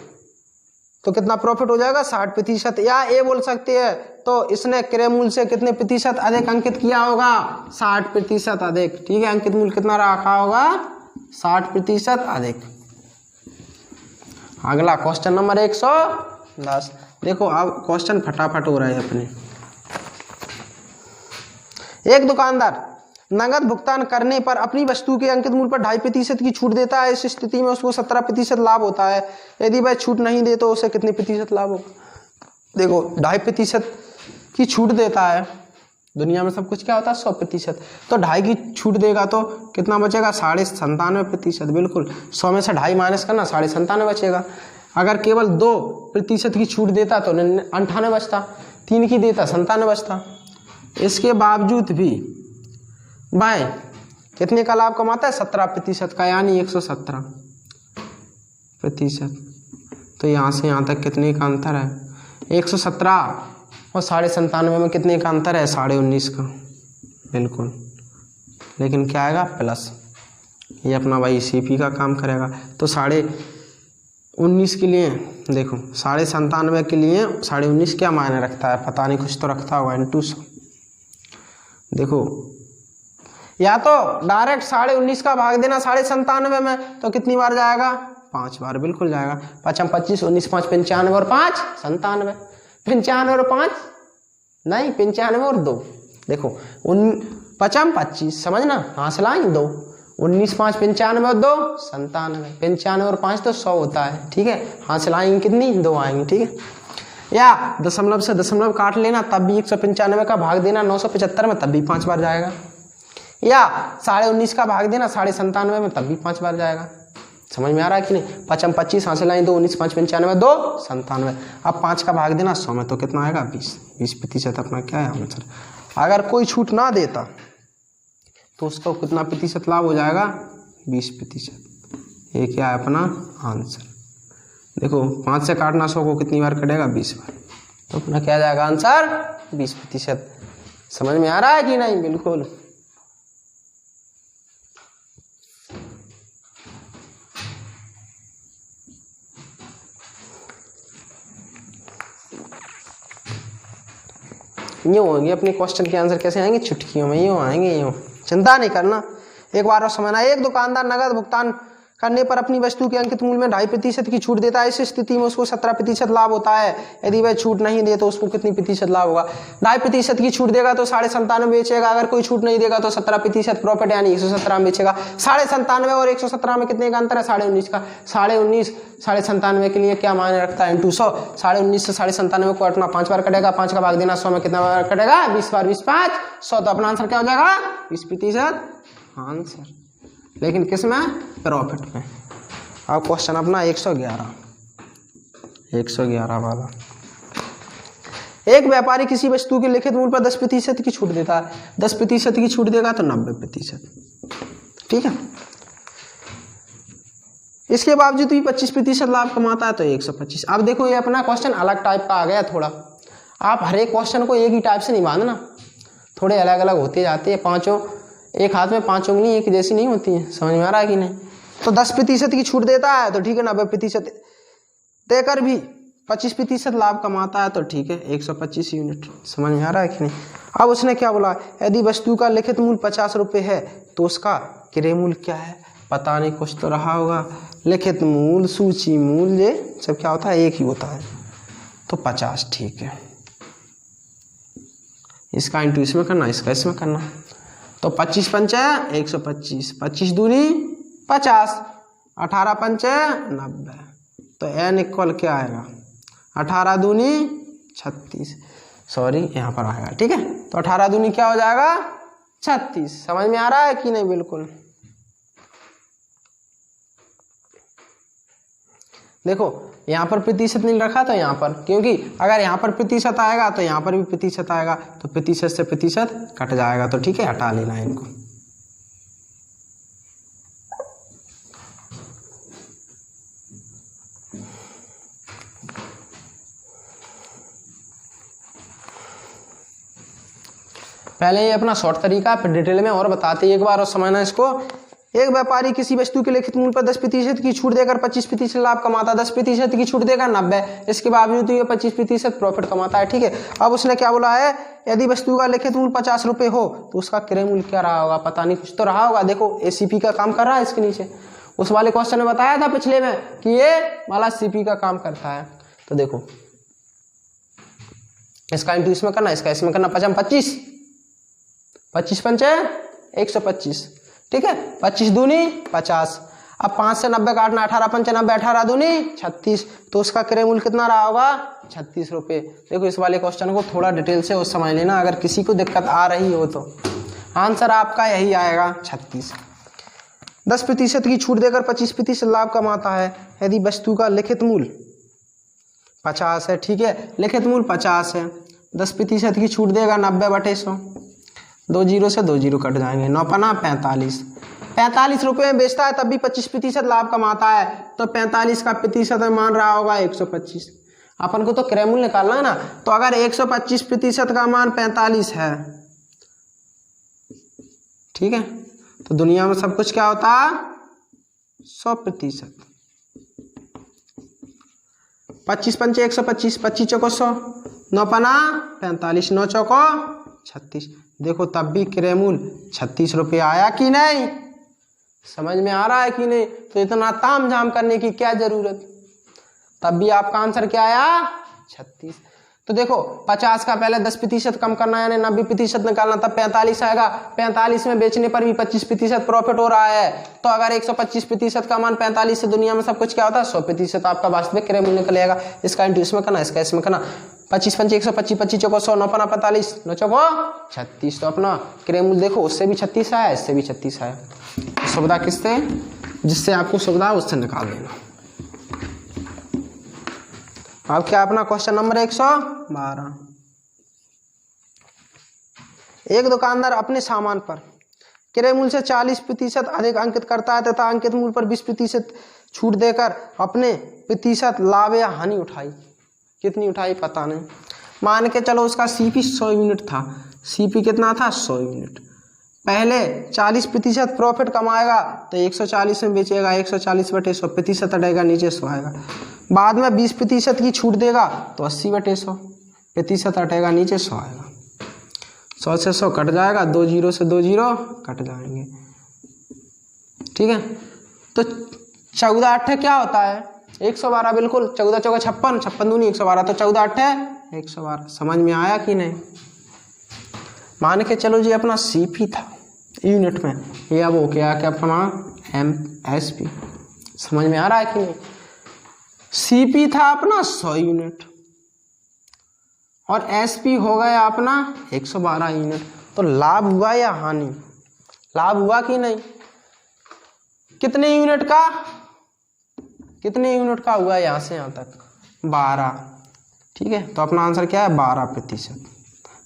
तो कितना प्रॉफिट हो जाएगा, 60%। या ये बोल सकते हैं तो इसने क्रय मूल्य से कितने प्रतिशत अधिक अंकित किया होगा, 60% अधिक। ठीक है, अंकित मूल्य कितना रखा होगा, 60% अधिक। अगला क्वेश्चन नंबर 110, 10। देखो अब क्वेश्चन फटाफट हो रहा है अपने। एक दुकानदार नगद भुगतान करने पर अपनी वस्तु के अंकित मूल्य पर 2.5% की छूट देता है। इस स्थिति में उसको 17% लाभ होता है। यदि वह छूट नहीं दे तो उसे कितने प्रतिशत लाभ होगा? देखो 2.5% की छूट देता है, दुनिया में सब कुछ क्या होता है 100%, तो 2.5 की छूट देगा तो कितना बचेगा? 97.5%। बिल्कुल 100 में से 2.5 माइनस करना 97.5 बचेगा। अगर केवल 2% की छूट देता तो 98 बचता, 3 की देता 97 बचता। इसके बावजूद भी भाई कितने का लाभ कमाता है? 17% का, यानी 117%। तो यहाँ से यहाँ तक कितने का अंतर है? 117 और 97.5 में कितने का अंतर है? 19.5 का। बिल्कुल, लेकिन क्या आएगा? प्लस। ये अपना भाई सीपी का काम करेगा। तो 19.5 के लिए देखो, 97.5 के लिए 19.5 क्या मायने रखता है? पता नहीं, कुछ तो रखता होगा, इंटू 100। देखो या तो डायरेक्ट 19.5 का भाग देना 97.5 में, तो कितनी बार जाएगा? 5 बार। बिल्कुल जाएगा। 5 25, 19 5 95 और 5 97। 95 और 5 नहीं, 95 और 2। देखो 5 25, समझना, हाँ से लाएंगे 2, 19 5 95 और 2 97। 95 और 5 तो 100 होता है, ठीक है। हाँ से लाएंगे कितनी? 2 आएंगे, ठीक है। या दशमलव से दशमलव काट लेना, तब भी 195 का भाग देना 975 में, तब भी 5 बार जाएगा। या 19.5 का भाग देना 97.5 में, तब भी 5 बार जाएगा। समझ में आ रहा है कि नहीं? 5 25 हासिल लाइन 2, 19 5 95 2 97। अब 5 का भाग देना 100 में, तो कितना आएगा? 20% अपना क्या है आंसर। अगर कोई छूट ना देता तो उसका कितना प्रतिशत लाभ हो जाएगा? 20%। ये क्या है अपना आंसर। देखो 5 से काटना 100 को कितनी बार कटेगा? 20 बार। तो अपना क्या जाएगा आंसर? 20%। समझ में आ रहा है कि नहीं? बिल्कुल। यूँ होंगे अपने क्वेश्चन के आंसर। कैसे आएंगे? चुटकियों में यूँ आएंगे, यूँ। चिंता नहीं करना, एक बार और समझना। एक दुकानदार नगद भुगतान करने पर अपनी वस्तु के अंकित मूल्य में 2.5% की छूट देता है। इस स्थिति में उसको 17% लाभ होता है। यदि वह छूट नहीं दे तो उसको कितनी प्रतिशत लाभ होगा? 2.5% की छूट देगा तो 97.5 बेचेगा। अगर कोई छूट नहीं देगा तो 17% प्रॉफिट, यानी 117 में बेचेगा। 97.5 और 117 में कितने का अंतर है? 19.5 का। 19.5 97 के लिए क्या मायने रखता है? इंटू 100। 19.5 से 97 को काटना 5 बार कटेगा। 5 का भाग देना 100 में, कितना बार कटेगा? 20 बार। 20 5 100। तो अपना आंसर क्या हो जाएगा? 20% आंसर। लेकिन किस में? प्रॉफिट में। अब क्वेश्चन अपना 111 वाला। एक व्यापारी किसी वस्तु के लिखित मूल्य पर 10% की छूट देता है। 10% की छूट देगा तो 90%, ठीक है। इसके बावजूद भी 25% लाभ कमाता है, तो 125। अब देखो ये अपना क्वेश्चन अलग टाइप का आ गया थोड़ा। आप हर एक क्वेश्चन को एक ही टाइप से नहीं बांधना, थोड़े अलग अलग होते जाते हैं। पांचों एक हाथ में 5 उंगली एक जैसी नहीं होती है। समझ में आ रहा है कि नहीं? तो 10% की छूट देता है तो ठीक है, 90% देकर भी 25% लाभ कमाता है तो ठीक है, 125 यूनिट। समझ में आ रहा है कि नहीं? अब उसने क्या बोला? यदि वस्तु का लिखित मूल्य 50 रुपये है तो उसका क्रय मूल्य क्या है? पता नहीं, कुछ तो रहा होगा। लिखित मूल्य, सूची मूल्य सब क्या होता है? एक ही होता है। तो 50, ठीक है। इसका इंटू इसमें करना, इसका इसमें करना। तो 25 पंचे 125, 25 दूनी 50, 18 पंचे 90। तो n इक्वल क्या आएगा? 18 दूनी 36, सॉरी यहाँ पर आएगा, ठीक है। तो 18 दूनी क्या हो जाएगा? 36। समझ में आ रहा है कि नहीं? बिल्कुल। देखो यहाँ पर प्रतिशत नहीं रखा तो यहाँ पर, क्योंकि अगर यहाँ पर प्रतिशत आएगा तो यहाँ पर भी प्रतिशत आएगा, तो प्रतिशत से प्रतिशत कट जाएगा, तो ठीक है, हटा लेना है इनको। पहले ये अपना शॉर्ट तरीका, फिर डिटेल में और बताते एक बार और समझना इसको। एक व्यापारी किसी वस्तु के लिखित मूल्य पर 10% की छूट देकर 25% लाभ कमाता है। 10% की छूट देकर 90, इसके बावजूद ये 25% प्रॉफिट कमाता है, ठीक है। अब उसने क्या बोला है? यदि वस्तु का लिखित मूल्य 50 रुपये हो तो उसका क्रय मूल्य क्या रहा होगा? पता नहीं, कुछ तो रहा होगा। देखो एसीपी का काम कर रहा है इसके नीचे। उस वाले क्वेश्चन में बताया था पिछले में कि ये वाला सीपी का काम करता है। तो देखो इसका इंटू इसमें करना, इसका इसमें करना, 5 25, 25 पंचे 125, ठीक है। 25 दूनी 50। अब 5 से 90 काटना, 18 पंचे 90, 18 दूनी 36, तो उसका क्रय मूल्य कितना रहा होगा? 36 रुपये। देखो इस वाले क्वेश्चन को थोड़ा डिटेल से और समझ लेना, अगर किसी को दिक्कत आ रही हो तो आंसर आपका यही आएगा 36। 10% की छूट देकर 25% लाभ कमाता है यदि वस्तु का लिखित मूल्य 50 है, ठीक है, लिखित मूल्य 50 है। 10% की छूट देगा 90/100, 2 जीरो से 2 जीरो कट जाएंगे, 9 पना 45। 45 रुपये में बेचता है तब भी 25% लाभ कमाता है, तो 45 का प्रतिशत मान रहा होगा 125। अपन को तो क्रय मूल्य निकालना है ना, तो अगर 125% का मान 45 है, ठीक है, तो दुनिया में सब कुछ क्या होता है? 100%। 25 पंचे 125, 25 चौको 100, 9 पना 45, 9 चौको 36। देखो तब भी क्रय मूल्य 36 रुपये आया कि नहीं? समझ में आ रहा है कि नहीं? तो इतना ताम झाम करने की क्या जरूरत, तब भी आपका आंसर क्या आया? 36। तो देखो 50 का पहले 10% कम करना है, यानी 90% निकालना, तब 45 आएगा। 45 में बेचने पर भी 25% प्रॉफिट हो रहा है, तो अगर 125% का मान 45 से दुनिया में सब कुछ क्या होता है? 100% आपका वास्तविक क्रय मूल्य निकलेगा। इसका इंटू इसमें करना, इसका इसमें करना, 25 पंचे 125, 25 चौको 100, 9 पना 45, 9 चौको 36। तो अपना क्रय मूल्य देखो उससे भी 36 आया, इससे भी 36 आया। सुविधा किससे? जिससे आपको सुविधा उससे निकाल देना। अब क्या अपना क्वेश्चन नंबर 112। एक दुकानदार अपने सामान पर क्रय मूल्य से 40% अधिक अंकित करता है तथा अंकित मूल्य पर 20% छूट देकर अपने प्रतिशत लाभ या हानि उठाई। कितनी उठाई पता नहीं, मान के चलो उसका सीपी 100 यूनिट था। सीपी कितना था? 100 यूनिट। पहले 40% प्रॉफिट कमाएगा तो 140 में बेचेगा, 140/100, प्रतिशत हटेगा नीचे 100 आएगा। बाद में 20% की छूट देगा तो 80/100, प्रतिशत हटेगा नीचे 100 आएगा। 100 से 100 कट जाएगा, 2 जीरो से 2 जीरो कट जाएंगे, ठीक है। तो 14 8 क्या होता है? 112 बिल्कुल। 14 चौका 56, 56 दूनी 112, तो 14 8 112। समझ में आया कि नहीं? मान के चलो जी अपना सीपी था यूनिट में, ये अब हो गया क्या अपना MSP। समझ में आ रहा है कि नहीं? सीपी था अपना 100 यूनिट और SP हो गया अपना 112 यूनिट। तो लाभ हुआ या हानि? लाभ हुआ कि नहीं? कितने यूनिट का? कितने यूनिट का हुआ यहां से यहां तक? 12, ठीक है। तो अपना आंसर क्या है? 12%।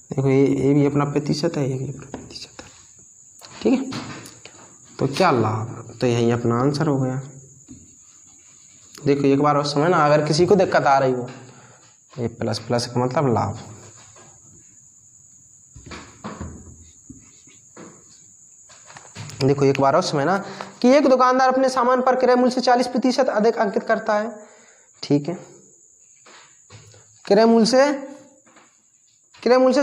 देखो ये भी अपना प्रतिशत है, ये भी अपना प्रतिशत है, ठीक है। तो क्या लाभ? तो यही अपना आंसर हो गया। देखो एक बार और समझना, अगर किसी को दिक्कत आ रही हो, ये प्लस प्लस का मतलब लाभ। देखो एक बार और समझना कि एक दुकानदार अपने सामान पर क्रय मूल्य से 40% अधिक अंकित करता है, ठीक है। क्रय मूल्य से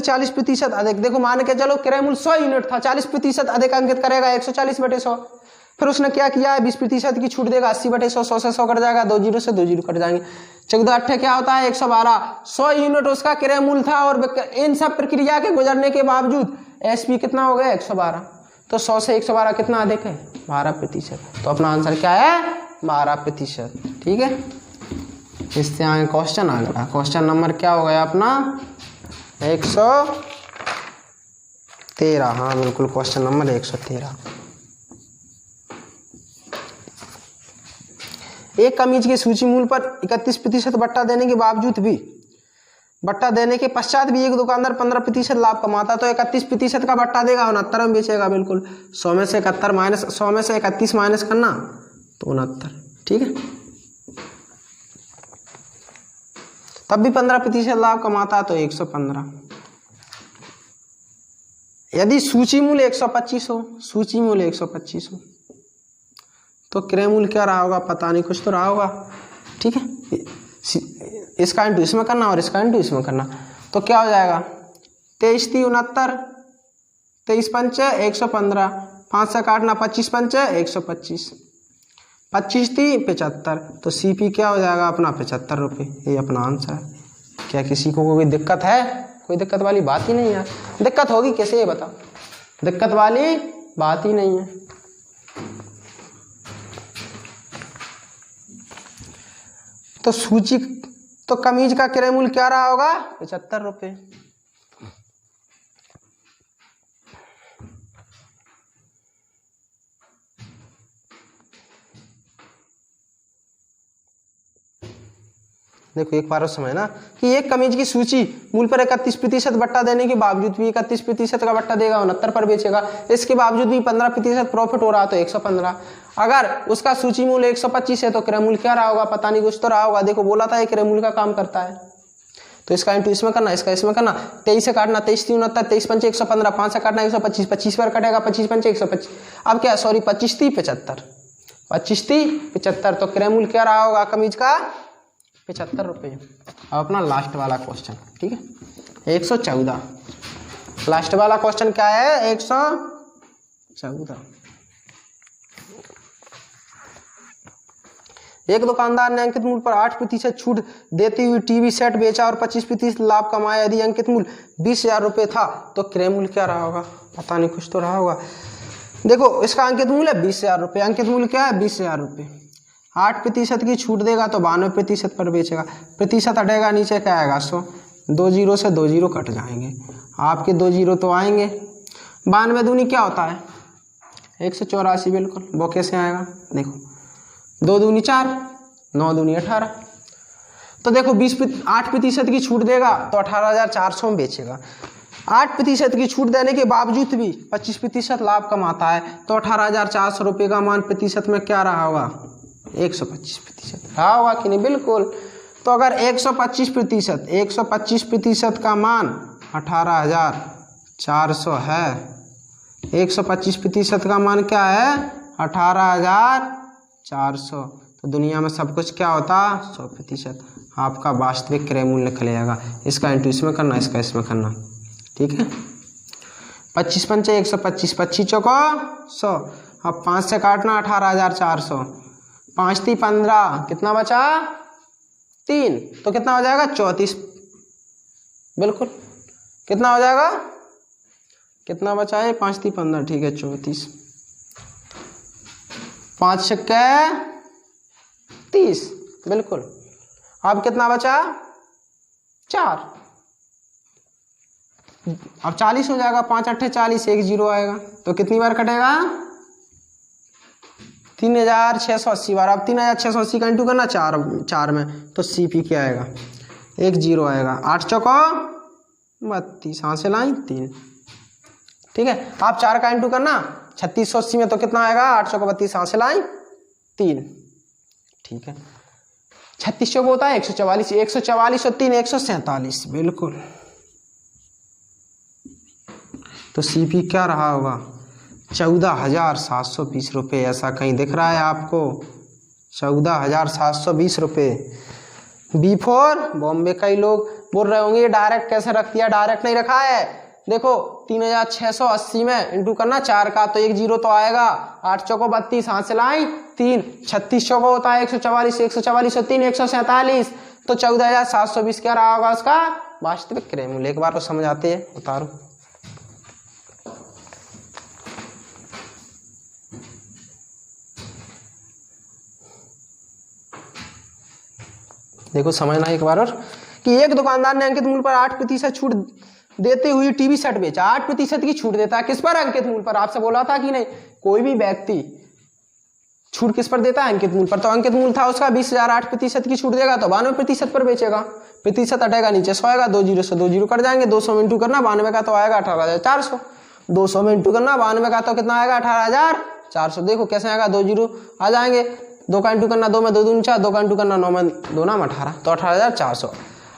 40% अधिक। देखो मान के चलो क्रय मूल्य 100 यूनिट था, 40% अधिक अंकित करेगा 140/100। फिर उसने क्या किया है? 20% की छूट देगा, 80/100, 100 से 100 कट जाएगा, 2 जीरो से 2 जीरो कट जाएंगे। 14 8 क्या होता है? 112। 100 यूनिट उसका क्रय मूल्य था और इन सब प्रक्रिया के गुजरने के बावजूद SP कितना हो गया? 112। तो 100 से 112 कितना अधिक है? 12%। तो अपना आंसर क्या है? 12%, ठीक है। इससे आगे क्वेश्चन आ गया। क्वेश्चन नंबर क्या हो गया अपना? 113। हाँ बिल्कुल, क्वेश्चन नंबर 113। एक कमीज के सूची मूल्य पर 31% बट्टा देने के बावजूद भी, बट्टा देने के पश्चात भी एक दुकानदार 15% लाभ कमाता, तो 31% का बट्टा देगा, 69 में बेचेगा। बिल्कुल 100 में से 71 माइनस 100 में से 31 माइनस करना तो 69, ठीक है। तब भी 15% लाभ कमाता है तो 115। यदि सूची मूल्य 125 हो, सूची मूल्य 125 हो, तो क्रय मूल्य क्या रहा होगा? पता नहीं, कुछ तो रहा होगा, ठीक है। इसका इंटू इसमें करना और इसका इंटू इसमें करना, तो क्या हो जाएगा? 23 × 69, 23 पंचे 115, 5 से काटना, 25 पंचे 125, 25 × 75, तो CP क्या हो जाएगा अपना? 75 रुपये। ये अपना आंसर है। क्या किसी को कोई दिक्कत है? कोई दिक्कत वाली बात ही नहीं है। दिक्कत होगी कैसे ये बताओ, दिक्कत वाली बात ही नहीं है। तो सूची तो कमीज का क्रय मूल्य क्या रहा होगा, 75 रुपये। देखो एक बार समझना कि एक कमीज की सूची मूल्य पर 31% बट्टा देने के बावजूद भी 31% का बट्टा देगा, 69 पर बेचेगा, इसके बावजूद भी 15% प्रॉफिट हो रहा तो 115। अगर उसका सूची मूल्य 125 है तो क्रय मूल्य क्या रहा होगा, पता नहीं, कुछ तो रहा होगा। देखो बोला था क्रय मूल्य का काम करता है, तो इसका इंटू इसमें करना, इसका इसमें करना, 23 से काटना, 23 3 69, 23 5 115, 5 से काटना 125, 25 पर कटेगा, 25 5 125। अब क्या, सॉरी 25 3 75, 25 3 75, तो क्रय मूल्य क्या रहा होगा कमीज का, 75 रुपये। अब अपना लास्ट वाला क्वेश्चन, ठीक है, 114। लास्ट वाला क्वेश्चन क्या है, 114। एक दुकानदार ने अंकित मूल्य पर 8% छूट देती हुई टीवी सेट बेचा और 25% लाभ कमाया। यदि अंकित मूल्य 20,000 रुपये था तो क्रय मूल्य क्या रहा होगा, पता नहीं, कुछ तो रहा होगा। देखो इसका अंकित मूल्य है 20,000 रुपये, अंकित मूल्य क्या है 20,000 रुपये। 8% की छूट देगा तो 92% पर बेचेगा, प्रतिशत हटेगा, नीचे क्या आएगा 100, 2 जीरो से 2 जीरो कट जाएंगे, आपके 2 जीरो तो आएंगे। 92 दूनी क्या होता है, 184, बिल्कुल। वो कैसे आएगा, देखो 2 दूनी 4, 9 दूनी 18। तो देखो 8% की छूट देगा तो 18,400 में बेचेगा। 8% की छूट देने के बावजूद भी 25% लाभ कमाता है, तो 18,400 रुपये का मान प्रतिशत में क्या रहा होगा, 125% रहा होगा कि नहीं, बिल्कुल। तो अगर 125% का मान 18,400 है, 125% का मान क्या है 18,400, तो दुनिया में सब कुछ क्या होता 100%। आपका वास्तविक क्रय मूल्य निकलेगा। इसका इंटू इसमें करना, इसका इसमें करना, ठीक है। 25 पंचे 125, 25 चौको 100। अब 5 से काटना 18,400, 5 3 15, कितना बचा 3, तो कितना हो जाएगा 34, बिल्कुल। कितना हो जाएगा, कितना बचा है, 5 3 15, ठीक है 34, 5 छक्के 30, बिल्कुल। अब कितना बचा 4, अब 40 हो जाएगा, 5 8 40, 1 जीरो आएगा, तो कितनी बार कटेगा 3,680 बार। अब 3,680 का इंटू करना 4 में, तो CP क्या आएगा, 1 जीरो आएगा। 8 चौको 32, हासिल आई 3, ठीक है। आप 4 का इंटू करना 3680 में, तो कितना आएगा 8 चौको 32, हासिल आई 3, ठीक है। 36 चौको होता है 144, 144 और 3 147, बिल्कुल। तो CP क्या रहा होगा 14,720 रुपये। ऐसा कहीं दिख रहा है आपको, 14,720 रुपये। B4 बॉम्बे कई लोग बोल रहे होंगे डायरेक्ट कैसे रख दिया, डायरेक्ट नहीं रखा है। देखो 3,680 में इंटू करना 4 का, तो 1 जीरो तो आएगा। 8 चौको 32, हासिल आई 3, 36 चौको होता है 144, 144 और 3 147, तो 14,720 क्या रहा होगा उसका वास्तविक क्रय मूल्य। एक बार तो समझ आते हैं, उतारो। देखो समझना एक बार और कि एक दुकानदार ने अंकित मूल्य पर 8% छूट देते हुए टीवी सेट बेचा। 8% की छूट देता है किस पर, अंकित मूल्य पर। आपसे बोला था कि नहीं, कोई भी व्यक्ति छूट किस पर देता है, अंकित मूल्य पर। तो अंकित मूल्य था उसका 20,000, 8% की छूट देगा तो 92% पर बेचेगा, प्रतिशत हटेगा, नीचे 100 आएगा, 2 जीरो से 2 जीरो कट जाएंगे, 200 में इंटू करना 92 का तो आएगा 18,400, 200 में इंटू करना 92 का तो कितना आएगा 18,400। देखो कैसे आएगा, 2 जीरो आ जाएंगे, 2 का इंटू करना 2 में 2 दूनी 4, 2 का इंटू करना 9 में 2 नाम 18, तो 18,400।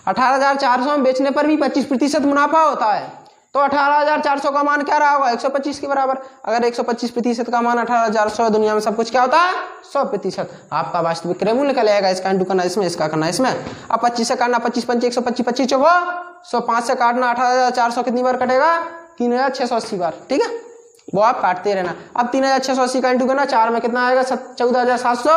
18,400 में बेचने पर भी 25% मुनाफा होता है, तो 18,400 का मान क्या रहा होगा 125 के बराबर। अगर 125% का मान 18,400 दुनिया में सब कुछ क्या होता है 100%। आपका वास्तविक क्रय मूल्य निकल आएगा। इसका इंटू करना इसमें, इसका करना इसमें। अब 25 से काटना 25 पंचे 125, 25 चौको 100, 5 से काटना 18,400 कितनी बार कटेगा 3,680 बार, ठीक है, वो आप काटते रहना। अब 3,680 का इंटू करना 4 में कितना आएगा 14,720,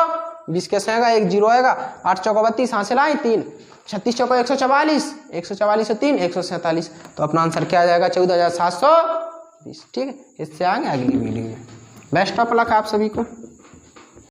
20 कैसे आएगा, 1 0 आएगा, 8 चौका 32, हासिल आए 3, 36 चौका 144, 144 और 3 147। तो अपना आंसर क्या आ जाएगा, 14,720। ठीक है, इससे आगे अगली वीडियो में। बेस्ट ऑफ लक आप सभी को।